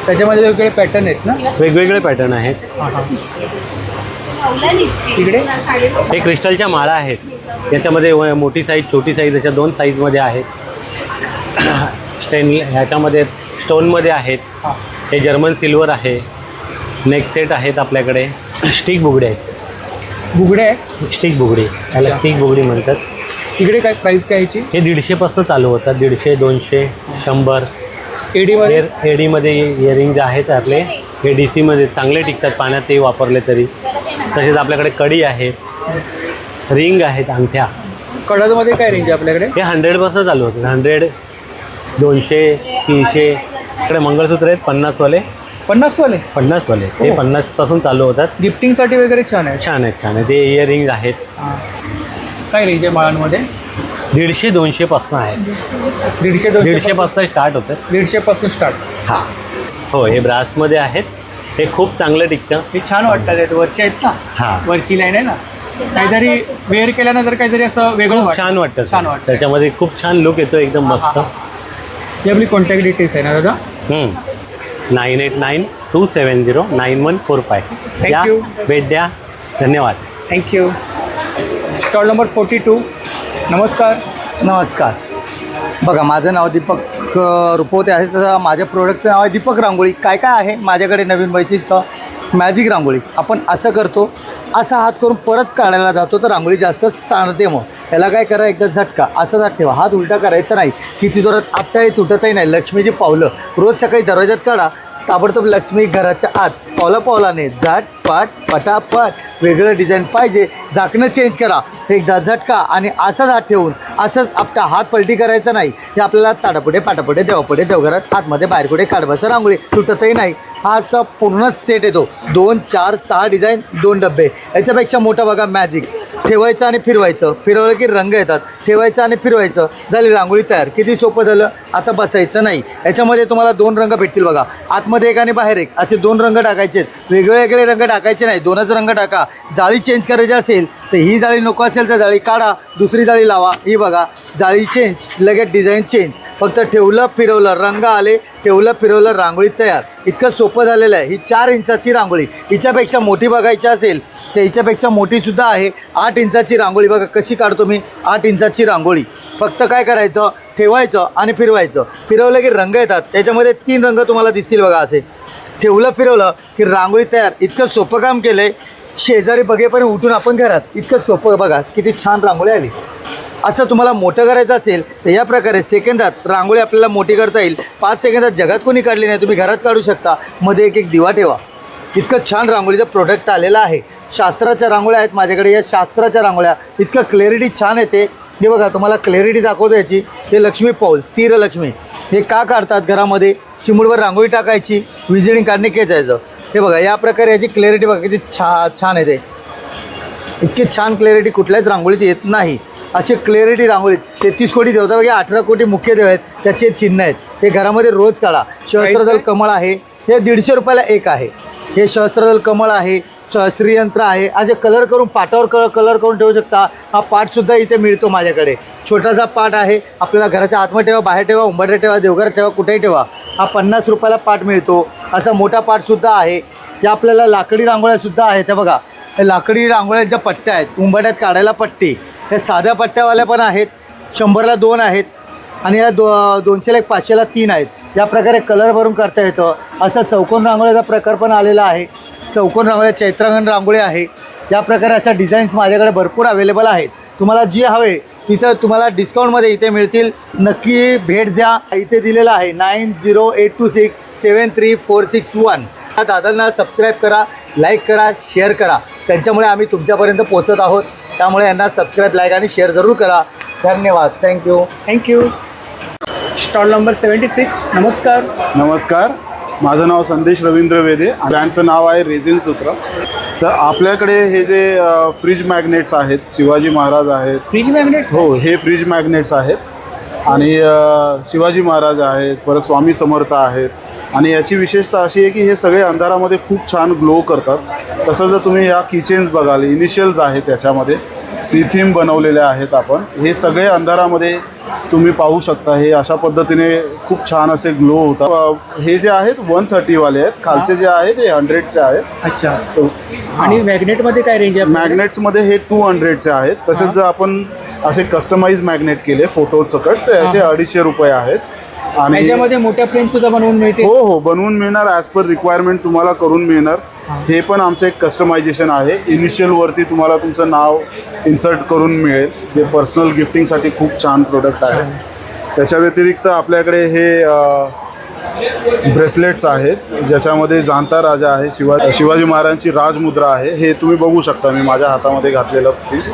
त्याच्यामध्ये वेगवेगळे पॅटर्न आहेत ना? वेगवेगळे पॅटर्न आहेत. तिकडे हे क्रिस्टलच्या माळा आहेत. याच्यामध्ये मोठी साईज, छोटी साईज अशा 2 साईजमध्ये आहेत. ह्याच्यामध्ये स्टोनमध्ये आहेत. हे जर्मन सिल्वर आहे. नेक सेट आहेत आपल्याकडे. स्टिक बुगडे आहेत. बुगडे आहे. स्टिक बुगडी, याला स्टिक बुगडी म्हणतात. तिकडे काय प्राईस काय याची? हे 150पासून चालू होतात. 150, 200, 100. एडीमध्ये एडीमध्ये इयरिंग आहेत आपले. हे DC-मध्ये चांगले टिकतात, पाण्यातही वापरले तरी. तसेच आपल्याकडे कडी आहे, रिंग आहेत, अंगठ्या. कडामध्ये काय रेंज आहे आपल्याकडे? हे 100पासून चालू होतं. 100, 200, 300. इकडे मंगळसूत्र आहेत 50वाले. 50वाले? 50वाले ते 50पासून चालू होतात. गिफ्टिंगसाठी वगैरे छान आहे. छान आहेत, छान आहे. ते इयरिंग आहेत. काय रेंज आहे माळांमध्ये? 150, 200पासून आहे. 150पासून स्टार्ट होतं. 150 पासून स्टार्ट. हां, हो. हे ब्रासमध्ये आहेत. हे खूप चांगलं टिकतं. हे छान वाटतात. वरचे आहेत ना? हां, वरची लाईन आहे ना? काहीतरी वेअर केल्यानंतर काहीतरी असं वेगळं वाटतं. छान वाटतं. छान वाटतं. त्याच्यामध्ये खूप छान लुक येतो, एकदम मस्त. ही आपली कॉन्टॅक्ट डिटेल्स आहे ना दादा? 9892709145. या, थँक्यू. भेट द्या. धन्यवाद. थँक्यू. Stall number 42. नमस्कार. नमस्कार. बघा, माझं नाव दीपक रुपवते आहे. तसं माझ्या प्रोडक्टचं नाव आहे दीपक रांगोळी. काय काय आहे माझ्याकडे नवीन वैशिष्ट्य? मॅजिक रांगोळी. आपण असं करतो, असा हात करून परत काढायला जातो तर रांगोळी जास्त सांडते. मग याला काय करा, एकदा झटका असाच हात ठेवा. हात उलटा करायचा नाही. किती जोरात आपटाही तुटतही नाही. लक्ष्मीची पावलं रोज सकाळी दरवाजात काढा. ताबडतोब लक्ष्मी घराच्या आत पावला पावलाने झट पाट पटापट. वेगळं डिझाईन पाहिजे, झाकणं चेंज करा. एकदा झटका आणि असाच हात ठेवून असंच आपटा. हात पलटी करायचा नाही. हे आपल्याला ताडापुढे पाटापुढे देवापुढे देवघरात आतमध्ये बाहेर कुठे काढवायचं. रांगोळी तुटतही नाही. हा असा पूर्ण सेट येतो. 2, 4, 6 डिझाईन, 2 डब्बे. याच्यापेक्षा मोठा बघा मॅजिक. ठेवायचं आणि फिरवायचं. फिरवलं की रंग येतात. ठेवायचं आणि फिरवायचं, झाली रांगोळी तयार. किती सोपं झालं. आता बसायचं नाही. याच्यामध्ये तुम्हाला 2 रंग भेटतील बघा. आतमध्ये एक आणि बाहेर एक असे 2 रंग टाकायचे आहेत. वेगळे वेगळे रंग टाकायचे नाही. 2च रंग टाका. जाळी चेंज करायची असेल तर ही जाळी नको असेल तर जाळी काढा, दुसरी जाळी लावा. ही बघा, जाळी चेंज, लगेच डिझाईन चेंज. फक्त ठेवलं फिरवलं, रंग आले, ठेवलं फिरवलं, रांगोळी तयार. इतकं सोपं झालेलं आहे. ही 4 इंचाची रांगोळी. हिच्यापेक्षा मोठी बघायची असेल तर हिच्यापेक्षा मोठीसुद्धा आहे. 8 इंचाची रांगोळी. बघा कशी काढतो मी. 8 इंचाची रांगोळी. फक्त काय करायचं, ठेवायचं आणि फिरवायचं. फिरवलं की रंग येतात. त्याच्यामध्ये 3 रंग तुम्हाला दिसतील बघा. असे ठेवलं फिरवलं की रांगोळी तयार. इतकं सोपं काम केलं आहे. शेजारी बघेपर्यंत उठून आपण घरात. इतकं सोपं बघा, किती छान रांगोळी आली. असं तुम्हाला मोठं करायचं असेल तर या प्रकारे सेकंदात रांगोळी आपल्याला मोठी करता येईल. 5 सेकंदात जगात कोणी काढली नाही, तुम्ही घरात काढू शकता. मध्ये एक एक दिवा ठेवा. इतकं छान रांगोळीचं प्रोडक्ट आलेलं आहे. शास्त्राच्या रांगोळ्या आहेत माझ्याकडे. या शास्त्राच्या रांगोळ्या इतकं क्लॅरिटी छान येते. हे बघा, तुम्हाला क्लॅरिटी दाखवतो याची. हे लक्ष्मी पाऊल, स्थिर लक्ष्मी. हे का काढतात घरामध्ये? चिमुडवर रांगोळी टाकायची, विजिडिंग काढणे खेचायचं. हे बघा, या प्रकारे याची क्लॅरिटी बघा किती छान येते. इतकी छान क्लॅरिटी कुठल्याच रांगोळीत येत नाही. अशी क्लॅरिटी रांगोळी. 33 कोटी देवता बघा, 18 कोटी मुख्य देव आहेत. त्याचे चिन्ह आहेत. हे घरामध्ये रोज काढा. सहस्त्रदल कमळ आहे. हे 150 रुपयाला एक आहे. हे सहस्त्रदल कमळ आहे. श्रीयंत्र आहे. असे कलर करून पाटावर कलर करून ठेवू शकता. हा पाटसुद्धा इथे मिळतो माझ्याकडे. छोटासा पाट आहे. आपल्याला घराच्या आतमध्ये ठेवा, बाहेर ठेवा, उंबरठ्यात ठेवा, देवघरात ठेवा, कुठेही ठेवा. हा 50 रुपयाला पाट मिळतो. असा मोठा पाटसुद्धा आहे. या आपल्याला लाकडी रांगोळ्यासुद्धा आहेत. हे बघा, हे लाकडी रांगोळ्याच्या पट्ट्या आहेत. उंबरठ्यात काढायला पट्टी. हे साध्या पट्ट्यावाल्या पण आहेत. 100ला 2 आहेत. आणि या 200ला 1, 500ला 3 आहेत. या प्रकारे कलर भरून करता येतं. असा चौकोन रांगोळ्याचा प्रकार पण आलेला आहे. चौकोन रांगोळ्या, चैत्रांगण रांगोळी आहे. या प्रकारे अशा डिझाईन्स माझ्याकडे भरपूर अवेलेबल आहेत. तुम्हाला जी हवे तिथं तुम्हाला डिस्काउंटमध्ये इथे मिळतील. नक्की भेट द्या. इथे दिलेलं आहे 9082673461. या दादांना सबस्क्राईब करा, लाईक करा, शेअर करा. त्यांच्यामुळे आम्ही तुमच्यापर्यंत पोहोचत आहोत. त्यामुळे यांना सबस्क्राईब, लाईक आणि शेअर जरूर करा. धन्यवाद. थँक्यू. थँक्यू. Stall number 76. नमस्कार. नमस्कार, माझं नाव संदेश रवींद्र वेदे. ब्रँडचं नाव आहे रेझिन सूत्र. तर आपल्याकडे हे जे फ्रीज मॅग्नेट्स आहेत, शिवाजी महाराज आहेत. Fridge magnets? हो, हे फ्रीज मॅग्नेट्स आहेत. आणि शिवाजी महाराज आहेत, परत स्वामी समर्थ आहेत. आणि याची विशेषता अशी आहे की हे सगळे अंधारामध्ये खूप छान ग्लो करतात. तसं जर तुम्ही ह्या किचन्स बघाल, इनिशियल्स आहेत त्याच्यामध्ये, सी थीम बनवलेल्या आहेत आपण. हे सगळे अंधारामध्ये तुम्ही पाहू शकता. हे अशा पद्धतीने खूप छान असे ग्लो होतात. हे जे आहेत 130 वाले आहेत, खालचे जे आहेत हे 100चे आहेत. अच्छा. आणि मॅग्नेटमध्ये काय रेंज आहे? मॅग्नेट्समध्ये हे 200चे आहेत. तसेच जर आपण असे कस्टमाइज मॅग्नेट केले फोटो सकट, तर याचे 250 रुपये आहेत. आणि याच्यामध्ये मोठ्या फ्रेम सुद्धा बनवून मिळते? हो हो, बनवून मिळणार. ॲज पर रिक्वायरमेंट तुम्हाला करून मिळणार. हे पण आमचं एक कस्टमायझेशन आहे. इनिशियलवरती तुम्हाला तुमचं नाव इन्सर्ट करून मिळेल, जे पर्सनल गिफ्टिंगसाठी खूप छान प्रोडक्ट आहे. त्याच्या व्यतिरिक्त आपल्याकडे हे ब्रेसलेट्स आहेत, ज्याच्यामध्ये जाणता राजा आहे, शिवाजी महाराजांची राजमुद्रा आहे. हे तुम्ही बघू शकता, मी माझ्या हातामध्ये घातलेलं पीस.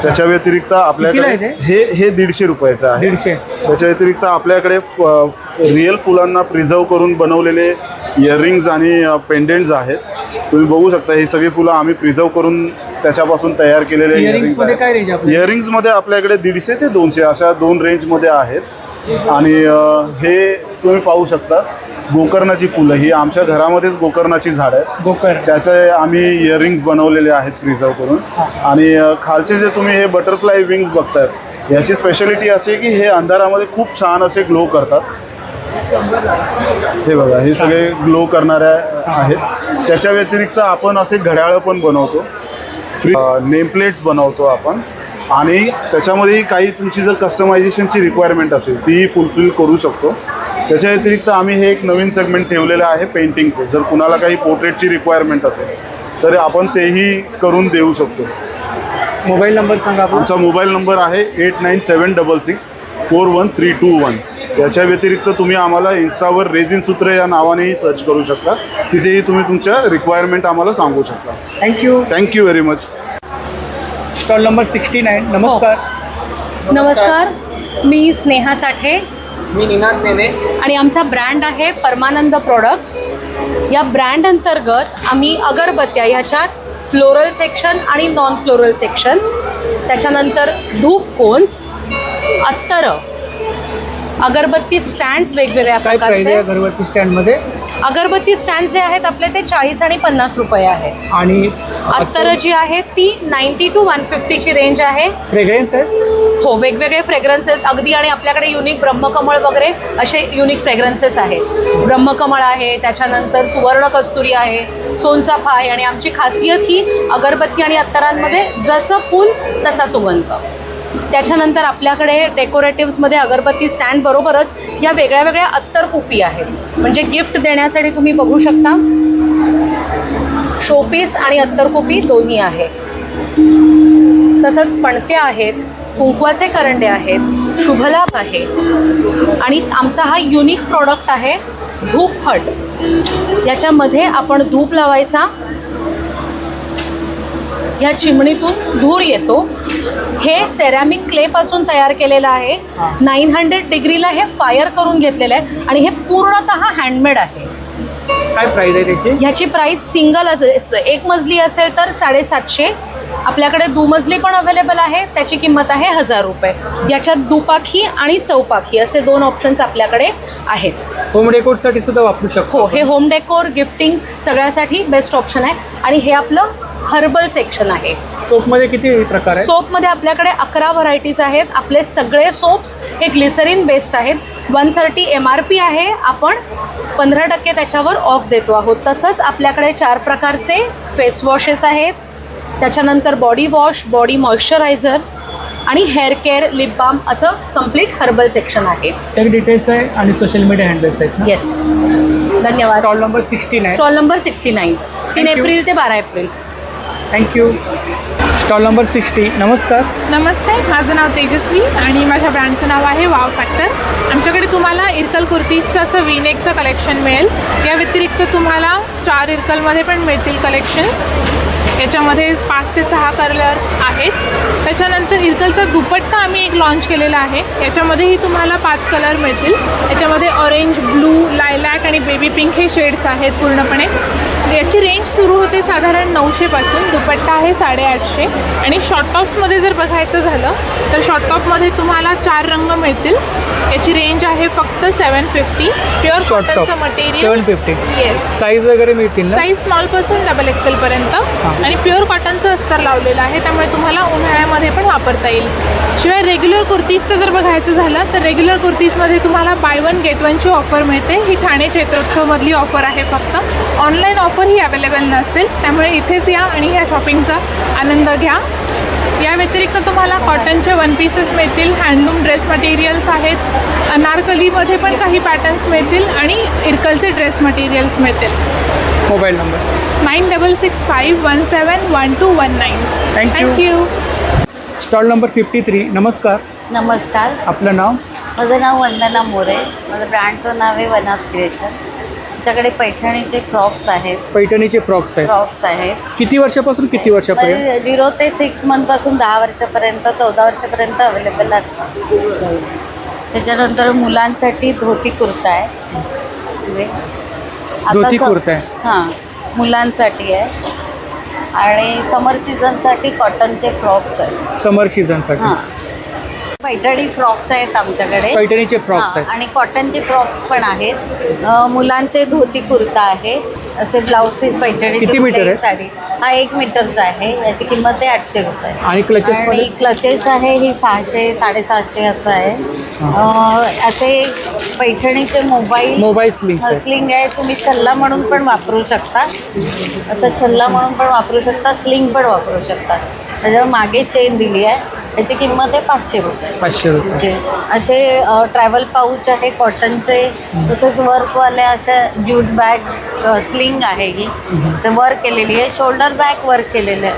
त्याच्या व्यतिरिक्त आपल्याकडे हे 150 रुपयाचं आहे. 150. त्याच्या व्यतिरिक्त आपल्याकडे रिअल फुलांना प्रिझर्व करून बनवलेले इयरिंग्ज आणि पेंडेंट्स आहेत. तुम्ही बघू शकता, ही सगळी फुलं आम्ही प्रिझर्व करून त्याच्यापासून तयार केलेले इयरिंग्स मध्ये काय रेंज आहे? इयरिंग्समध्ये आपल्याकडे 150 ते 200 अशा 2 रेंजमध्ये आहेत. आणि हे तुम्ही पाहू शकता, गोकर्णाची फुलं, ही आमच्या घरामध्येच गोकर्णाची झाडं आहेत. गोकर्ण, त्याचे आम्ही इयरिंग्स बनवलेले आहेत प्रिझर्व करून. आणि खालचे जे तुम्ही हे बटरफ्लाय विंग्स बघतायत, याची स्पेशालिटी अशी आहे की हे अंधारामध्ये खूप छान असे ग्लो करतात. हे बघा, हे सगळे ग्लो करणाऱ्या आहेत. त्याच्या व्यतिरिक्त आपण असे घड्याळं पण बनवतो, नेमप्लेट्स बनवतो आपण. आणि त्याच्यामध्ये काही तुमची जर कस्टमायझेशनची रिक्वायरमेंट असेल ती फुलफिल करू शकतो. त्याच्या व्यतिरिक्त आम्ही हे एक नवीन सेगमेंट ठेवलेलं आहे पेंटिंगचे. जर कुणाला काही पोर्ट्रेटची रिक्वायरमेंट असेल तर आपण तेही करून देऊ शकतो. मोबाईल नंबर सांगा. आमचा मोबाईल नंबर आहे 8976641321. याच्या व्यतिरिक्त तुम्ही आम्हाला इन्स्टावर रेझिन सूत्र या नावानेही सर्च करू शकता. तिथेही तुम्ही तुमच्या रिक्वायरमेंट आम्हाला सांगू शकता. Thank you. Thank you very much. Stall number 69. नमस्कार. नमस्कार, मी स्नेहा साठे. मी निनाद नेने. आणि आमचा ब्रँड आहे परमानंद प्रोडक्ट्स. या ब्रँड अंतर्गत आम्ही अगरबत्त्या, ह्याच्यात फ्लोरल सेक्शन आणि नॉन फ्लोरल सेक्शन, त्याच्यानंतर धूप कोन्स, अत्तरं, अगरबत्ती स्टँड्स वेगवेगळ्या प्रकारचे. अगरबत्ती स्टँडमध्ये अगरबत्ती स्टँड जे आहेत आपले ते 40 आणि 50 रुपये आहे. आणि अत्तरं जी आहेत ती 90 to 150ची रेंज आहे. फ्रेग्रन्स आहे? हो, वेगवेगळे फ्रेग्रन्सेस अगदी. आणि आपल्याकडे युनिक ब्रह्मकमळ वगैरे असे युनिक फ्रेग्रन्सेस आहेत. ब्रह्मकमळ आहे, त्याच्यानंतर सुवर्ण कस्तुरी आहे, सोनचाफा आहे. आणि आमची खासियत ही अगरबत्ती आणि अत्तरांमध्ये जसं फूल तसा सुगंध. त्याच्यानंतर आपल्याकडे डेकोरेटिव्समध्ये अगरबत्ती स्टँड बरोबरच या वेगळ्या वेगळ्या अत्तर कुपी आहेत. म्हणजे गिफ्ट देण्यासाठी तुम्ही बघू शकता, शोपीस आणि अत्तर कुपी दोन्ही आहे. तसंच पणत्या आहेत, कुंकवाचे करंडे आहेत, शुभलाभ आहे. आणि आमचा हा युनिक प्रॉडक्ट आहे धूप हट. याच्यामध्ये आपण धूप लावायचा, ह्या चिमणीतून धूर येतो. हे सेरॅमिक क्लेपासून तयार केलेलं आहे. 900 डिग्रीला हे फायर करून घेतलेलं आहे. आणि हे पूर्णतः हँडमेड आहे. काय प्राइस आहे त्याची? ह्याची प्राइस सिंगल असेल, एक मजली असेल तर 750. आपल्याकडे दुमजली पण अवेलेबल आहे, त्याची किंमत आहे 1000 रुपये. याच्यात दुपाखी आणि चौपाखी असे 2 ऑप्शन्स आपल्याकडे आहेत. होम डेकोरसाठी सुद्धा वापरू शकतो. हो, हे होम डेकोर, गिफ्टिंग सगळ्यासाठी बेस्ट ऑप्शन आहे. आणि हे आपलं हर्बल सेक्शन आहे. सोपमध्ये किती प्रकार आहेत? सोपमध्ये आपल्याकडे 11 व्हरायटीज आहेत. आपले सगळे सोप्स हे ग्लिसरीन बेस्ड आहेत. 130 MRP आहे. आपण 15% त्याच्यावर ऑफ देतो आहोत. तसंच आपल्याकडे 4 प्रकारचे फेस वॉशेस आहेत. त्याच्यानंतर बॉडी वॉश, बॉडी मॉइश्चरायझर आणि हेअर केअर, लिप बाम असं कम्प्लीट हर्बल सेक्शन आहे. टेक डिटेल्स आहे आणि सोशल मीडिया हँडल्स आहेत. येस, धन्यवाद. Stall number 69. Stall number 69, 3 April ते 12 एप्रिल. थँक्यू. Stall number 60. नमस्कार. नमस्ते, माझं नाव तेजस्वी आणि माझ्या ब्रँडचं नाव आहे वाव फॅक्टर. आमच्याकडे तुम्हाला इरकल कुर्तीजचं असं वीनेकचं कलेक्शन मिळेल. या व्यतिरिक्त तुम्हाला स्टार इरकलमध्ये पण मिळतील कलेक्शन्स. याच्यामध्ये 5 ते 6 कलर्स आहेत. त्याच्यानंतर इरकलचा दुपट्टा आम्ही एक लॉन्च केलेला आहे. याच्यामध्येही तुम्हाला 5 कलर मिळतील. याच्यामध्ये ऑरेंज, ब्लू, लायलॅक आणि बेबी पिंक हे शेड्स आहेत पूर्णपणे. याची रेंज सुरू होते साधारण 900 पासून. दुपट्टा आहे 850. आणि शॉर्ट टॉप्समध्ये जर बघायचं झालं तर शॉर्ट टॉपमध्ये तुम्हाला 4 रंग मिळतील. याची रेंज आहे फक्त 750. प्युअर कॉटनचं मटेरियल. 750. येस. साईज वगैरे मिळतील ना? साईज स्मॉलपासून XXL पर्यंत. आणि प्युअर कॉटनचं अस्तर लावलेलं आहे, त्यामुळे तुम्हाला उन्हाळ्यामध्ये पण वापरता येईल. शिवाय रेग्युलर कुर्तीजचं जर बघायचं झालं तर रेग्युलर कुर्तीजमध्ये तुम्हाला बाय 1 गेट 1ची ऑफर मिळते. ही ठाणे चैत्रोत्सवमधली ऑफर आहे फक्त. ऑनलाईन ऑफर ही अवेलेबल नसेल, त्यामुळे इथेच या आणि या शॉपिंगचा आनंद घ्या. या व्यतिरिक्त तुम्हाला कॉटनचे 1 पीसेस मिळतील. हँडलूम ड्रेस मटेरियल्स आहेत. अनारकलीमध्ये पण काही पॅटर्न्स मिळतील आणि इरकलचे ड्रेस मटेरियल्स मिळतील. Mobile number 9665171219. Thank you. Stall number 53. नमस्कार. नमस्कार, आपलं नाव? माझं नाव वंदना मोरे. माझं ब्रँडचं नाव आहे वनाज क्रिएशन. आमच्याकडे पैठणीचे फ्रॉक्स आहेत. पैठणीचे फ्रॉक्स आहेत. किती वर्षापासून किती वर्षापर्यंत? 0 ते 6 मंथपासून 10 वर्षापर्यंत, 14 वर्षापर्यंत अवेलेबल असतात. त्याच्यानंतर मुलांसाठी धोती कुर्ता आहे. धोती कुर्ता आहे. हां, मुलांसाठी आहे. आणि समर सीझनसाठी कॉटनचे फ्रॉक्स आहेत. समर सीझनसाठी. हां, पैठणी फ्रॉक्स आहेत आमच्याकडे. पैठणीचे फ्रॉक्स हां, आहेत. आणि कॉटनचे फ्रॉक्स पण आहेत. मुलांचे धोती कुर्ता आहे. असे ब्लाऊज पीस पैठणीचे. किती मीटर आहे? साडी हा 1 मीटरचा आहे. याची किंमत आहे 800 रुपये. आणि क्लचेस? आणि क्लचेस आहे ही 600 750 याचं आहे. असे पैठणीचे मोबाईल स्लिंग आहे. तुम्ही छल्ला म्हणून पण वापरू शकता. असं छल्ला म्हणून पण वापरू शकता, स्लिंग पण वापरू शकता. त्याच्यावर मागे चेन दिली आहे. याची किंमत आहे 500 रुपये. 500 रुपये. असे ट्रॅव्हल पाऊच आहे कॉटनचे. तसेच वर्कवाले अशा ज्यूट बॅग्स, स्लिंग आहे ही. ते वर्क केलेली आहे. शोल्डर बॅग वर्क केलेलं आहे.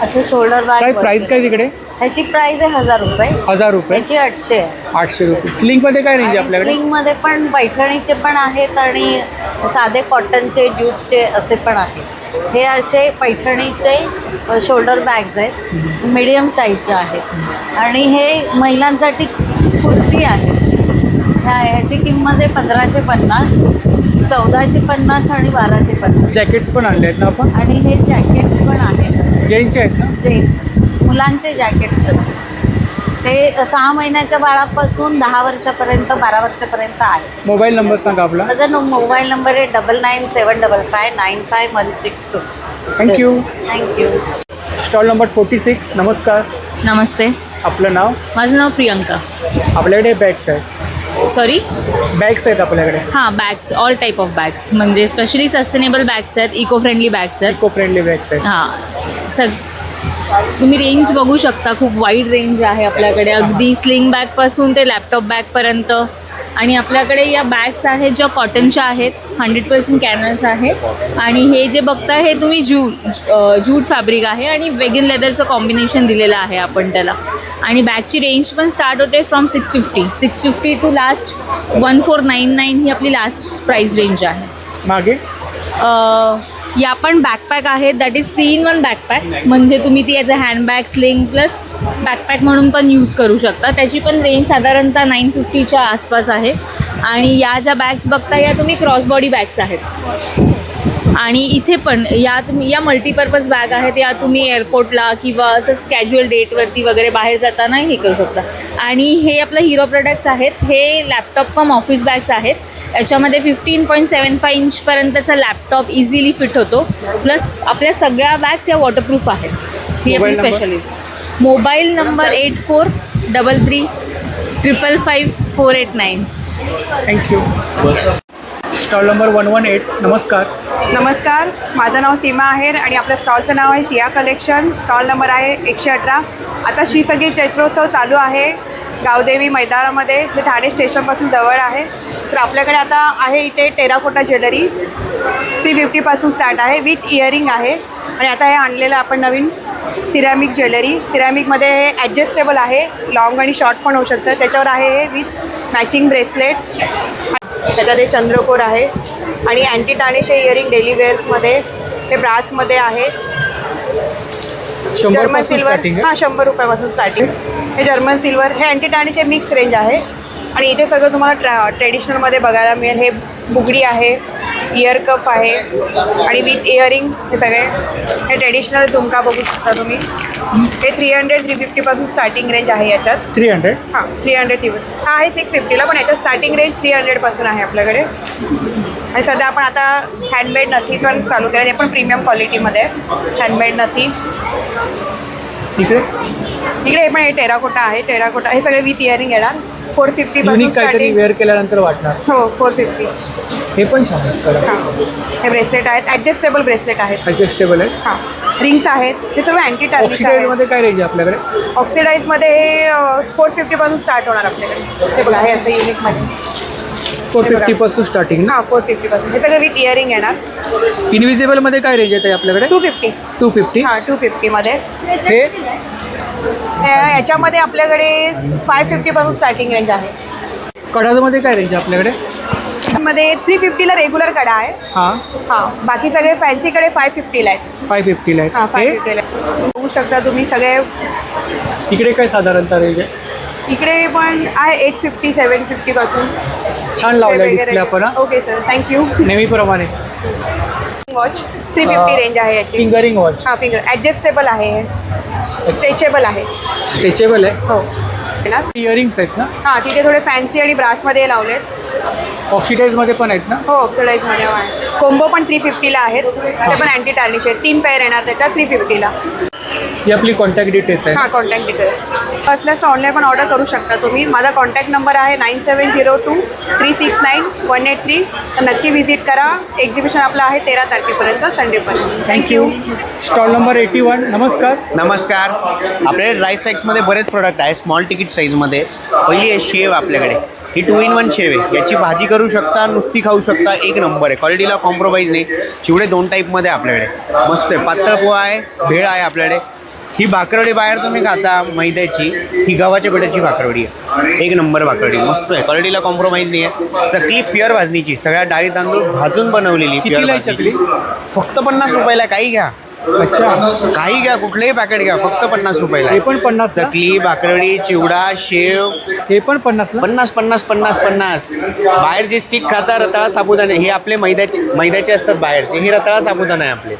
असं शोल्डर बॅग. काय प्राइस काय तिकडे? ह्याची प्राइस आहे 1000 रुपये. 1000 रुपये. याची 800 आहे. 800 रुपये. स्लिंगमध्ये काय रेंज आपल्याकडे? स्लिंगमध्ये पण पैठणीचे पण आहेत आणि साधे कॉटनचे, ज्यूटचे असे पण आहेत. हे असे पैठणीचे शोल्डर बॅग्स आहेत. मीडियम साईजचे आहेत. आणि हे महिलांसाठी कुर्ती आहे. ह्याची किंमत आहे 1550, 1450 आणि 1250. जॅकेट्स पण आणले आहेत ना आपण? आणि हे जॅकेट्स पण आहेत. जेंट्सचे आहेत ना? जेंट्स मुलांचे जॅकेट्स. ते 6 महिन्याच्या बाळापासून 10 वर्षापर्यंत, 12 वर्षापर्यंत आहे. मोबाईल नंबर सांगा आपला. माझा मोबाईल नंबर आहे 9975559562. थँक्यू. Stall number 46. नमस्कार. नमस्ते, आपलं नाव? माझं नाव प्रियंका. आपल्याकडे बॅग्स आहेत. सॉरी, बॅग्स आहेत आपल्याकडे. हां, bags, all type of bags. म्हणजे स्पेशली सस्टेनेबल बॅग्स आहेत, इको फ्रेंडली बॅग्स आहेत. इको फ्रेंडली बॅग्स आहेत. हां, तुम्ही रेंज बघू शकता. खूप वाईड रेंज आहे आपल्याकडे. अगदी स्लिंग बॅगपासून ते लॅपटॉप बॅगपर्यंत. आणि आपल्याकडे या बॅग्स आहेत ज्या कॉटनच्या आहेत. 100% कॅनल्स आहे. आणि हे जे बघताय हे तुम्ही जूट फॅब्रिक आहे आणि वेगन लेदरचं कॉम्बिनेशन दिलेलं आहे आपण त्याला. आणि बॅगची रेंज पण स्टार्ट होते फ्रॉम 650 टू लास्ट 1499 ही आपली लास्ट प्राईस रेंज आहे. मागे या पण बॅकपॅक आहेत. That is 3-in-1 backpack. म्हणजे तुम्ही ती as a handbag, sling plus backpack म्हणून पण यूज करू शकता. त्याची पण रेंज साधारणतः 950च्या आसपास आहे. आणि या ज्या बॅग्स बघता या तुम्ही क्रॉसबॉडी बॅग्स आहेत. आणि इथे पण या मल्टीपर्पज बॅग आहेत. या तुम्ही एअरपोर्टला किंवा असंच कॅज्युअल डेटवरती वगैरे बाहेर जाताना हे करू शकता. आणि हे आपलं हिरो प्रोडक्ट्स आहेत. हे लॅपटॉप कम ऑफिस बॅग्स आहेत. याच्यामध्ये 15.75 इंचपर्यंतचा लॅपटॉप इझिली फिट होतो. प्लस आपल्या सगळ्या बॅग्स या वॉटरप्रूफ आहेत. ही आपली specialist. Mobile number 8433555489. Thank you. Stall number 118. नमस्कार. नमस्कार, माझं नाव सीमा आहेर आणि आपल्या स्टॉलचं नाव आहे सिया कलेक्शन. स्टॉल नंबर आहे 118. आता श्रीसगीर चैत्रोत्सव चालू आहे गावदेवी मैदानामध्ये, जे ठाणे स्टेशनपासून जवळ आहे. तर आपल्याकडे आता आहे इथे टेराकोटा ज्वेलरी 350पासून स्टार्ट आहे. विथ इयरिंग आहे. आणि आता हे आणलेलं आपण नवीन सिरॅमिक ज्वेलरी. सिरॅमिकमध्ये हे ॲडजस्टेबल आहे, लॉंग आणि शॉर्ट पण होऊ शकतं. त्याच्यावर आहे हे विथ मॅचिंग ब्रेसलेट. त्याच्यात हे चंद्रकोर आहे आणि अँटी टार्निश हे इयरिंग डेली वेअर्समध्ये. हे ब्रासमध्ये आहे. 100 जर्मन पासून सिल्वर. starting आहे? हां, 100 रुपयापासून स्टार्टिंग. हे जर्मन सिल्वर. हे अँटी टार्निश हे मिक्स रेंज आहे. आणि इथे सगळं तुम्हाला ट्रेडिशनलमध्ये बघायला मिळेल. हे बुगडी आहे, इयर कप आहे आणि विथ इयरिंग. हे सगळे हे ट्रेडिशनल झुमका बघू शकता तुम्ही. हे 300-350 पासून स्टार्टिंग रेंज आहे याच्यात. 300. हां, 300 हा आहे 650ला, पण याच्यात स्टार्टिंग रेंज 300 पासून आहे आपल्याकडे. आणि सध्या आपण आता हँडमेड नथी पण चालू केलं. हे पण प्रीमियम क्वालिटीमध्ये हँडमेड नथी. इकडे हे पण हे टेराकोटा आहे. टेराकोटा हे सगळे विथ इयरिंग येणार. 450 पासून युनिक काहीतरी स्टार्टिंग. वेअर केल्यानंतर वाटणार. हो, 450. हे पण छान आहे कलर. हे ब्रेसलेट आहेत, ॲडजस्टेबल ब्रेसलेट आहेत. ॲडजस्टेबल आहे. हां, रिंग्स आहेत. हे सगळं अँटी टार्निश आहे. ऑक्सिडाईजमध्ये काय रेंज आहे आपल्याकडे? ऑक्सिडाईजमध्ये हे 450 पासून स्टार्ट होणार आपल्याकडे. हे बघा, हे असं युनिकमध्ये 450 पासून स्टार्टिंग ना? हां, 450 पासून. हे सगळं विथ इयरिंग येणार. इनविजिबलमध्ये काय रेंज आहे आपल्याकडे? 250. 250. हां, 250मध्ये. हे याच्यामध्ये आपल्याकडे 550 पासून स्टार्टिंग रेंज आहे. कडामध्ये काय रेंज आहे आपल्याकडे? मध्ये 350ला रेग्युलर कडा आहे. हां, हां, बाकी सगळे फॅन्सी कडे 550ला आहेत. 550 हां, आहे. हे 550ला बघू शकता तुम्ही सगळे. इकडे काय साधारणतः रेंज आहे? इकडे पण आहे 850-750 पासून. छान लावलं डिस्प्ले आपण. हां, ओके सर, थँक्यू. नेहमीप्रमाणे. वॉच 350 रेंज आहे याची. Fingering watch. हां, फिंगर ॲडजस्टेबल आहे. हे स्ट्रेचेबल आहे. स्ट्रेचेबल आहे. हो. इयरिंग्स आहेत ना? हां, तिथे थोडे फॅन्सी आणि ब्रासमध्ये लावलेत. ऑक्सिडाईजमध्ये पण आहेत ना? हो, ऑक्सिडाईजमध्ये आहे. कोंबो पण 350ला आहेत. ते पण अँटी टार्निश आहेत. 3 पेअर येणार त्याच्यात 350ला. ही आपली कॉन्टॅक्ट डिटेल्स आहे. हां, कॉन्टॅक्ट डिटेल्स. असल्यास ऑनलाईन पण ऑर्डर करू शकता तुम्ही. माझा कॉन्टॅक्ट नंबर आहे 9702-369-183. तर नक्की व्हिजिट करा. एक्झिबिशन आपलं आहे 13 तारखेपर्यंत, संडेपर्यंत. थँक्यू. Stall number 81. नमस्कार. नमस्कार. आपल्याकडे राईस साईजमध्ये बरेच प्रोडक्ट आहे. स्मॉल तिकीट साईजमध्ये पहिली आहे शेव आपल्याकडे. ही 2-in-1 शेव आहे. याची भाजी करू शकता, नुसती खाऊ शकता. एक नंबर आहे. क्वालिटीला कॉम्प्रोमाइज नाही. चिवडे 2 टाईपमध्ये आपल्याकडे मस्त आहे. पातळ पोहा आहे, भेळ आहे आपल्याकडे. ही भाकरवडी बाहेर तुम्ही खाता मैद्याची, ही गव्हाच्या पिठाची भाकरवडी आहे. एक नंबर भाकरवडी, मस्त आहे. क्वालिटीला कॉम्प्रोमाइज नाही आहे. सगळी प्युअर भाजणीची, सगळ्या डाळी तांदूळ भाजून बनवलेली प्युअर भाजणीची. फक्त 50 रुपयाला. काही घ्या. अच्छा, काही घ्या, कुठलेही पॅकेट घ्या, फक्त 50 रुपयाला. हे पण 50. चकली, भाकरवडी, चिवडा, शेव हे पण 50. 50. बाहेर जे स्टिक खाता रताळा साबुदाणे, हे आपले मैद्याचे असतात बाहेरचे. ही रताळा साबुदाणे आहे आपले.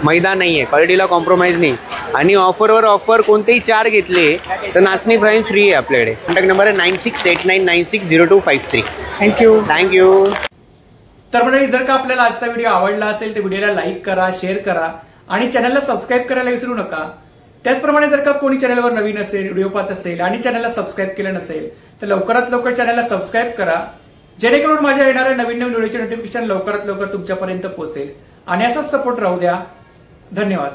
मैदा नाही आहे. क्वालिटीला कॉम्प्रोमाइज नाही. आणि ऑफरवर ऑफर कोणतेही 4 घेतले तर नाचणी फ्राईज फ्री आहे आपल्याकडे. कॉन्टॅक्ट नंबर आहे 9689960253. थँक्यू. तर मंडळी, जर का आपल्याला आजचा व्हिडिओ आवडला असेल तर व्हिडिओला लाईक करा, शेअर करा आणि चॅनलला सबस्क्राईब करायला विसरू नका. त्याचप्रमाणे जर का कोणी चॅनलवर नवीन असेल, व्हिडिओ पाहत असेल आणि चॅनलला सबस्क्राईब केलं नसेल तर लवकरात लवकर चॅनलला सबस्क्राईब करा, जेणेकरून माझ्या येणाऱ्या नवीन व्हिडिओचे नोटिफिकेशन लवकरात लवकर तुमच्यापर्यंत पोहोचेल. आणि असाच सपोर्ट राहू द्या. धन्यवाद.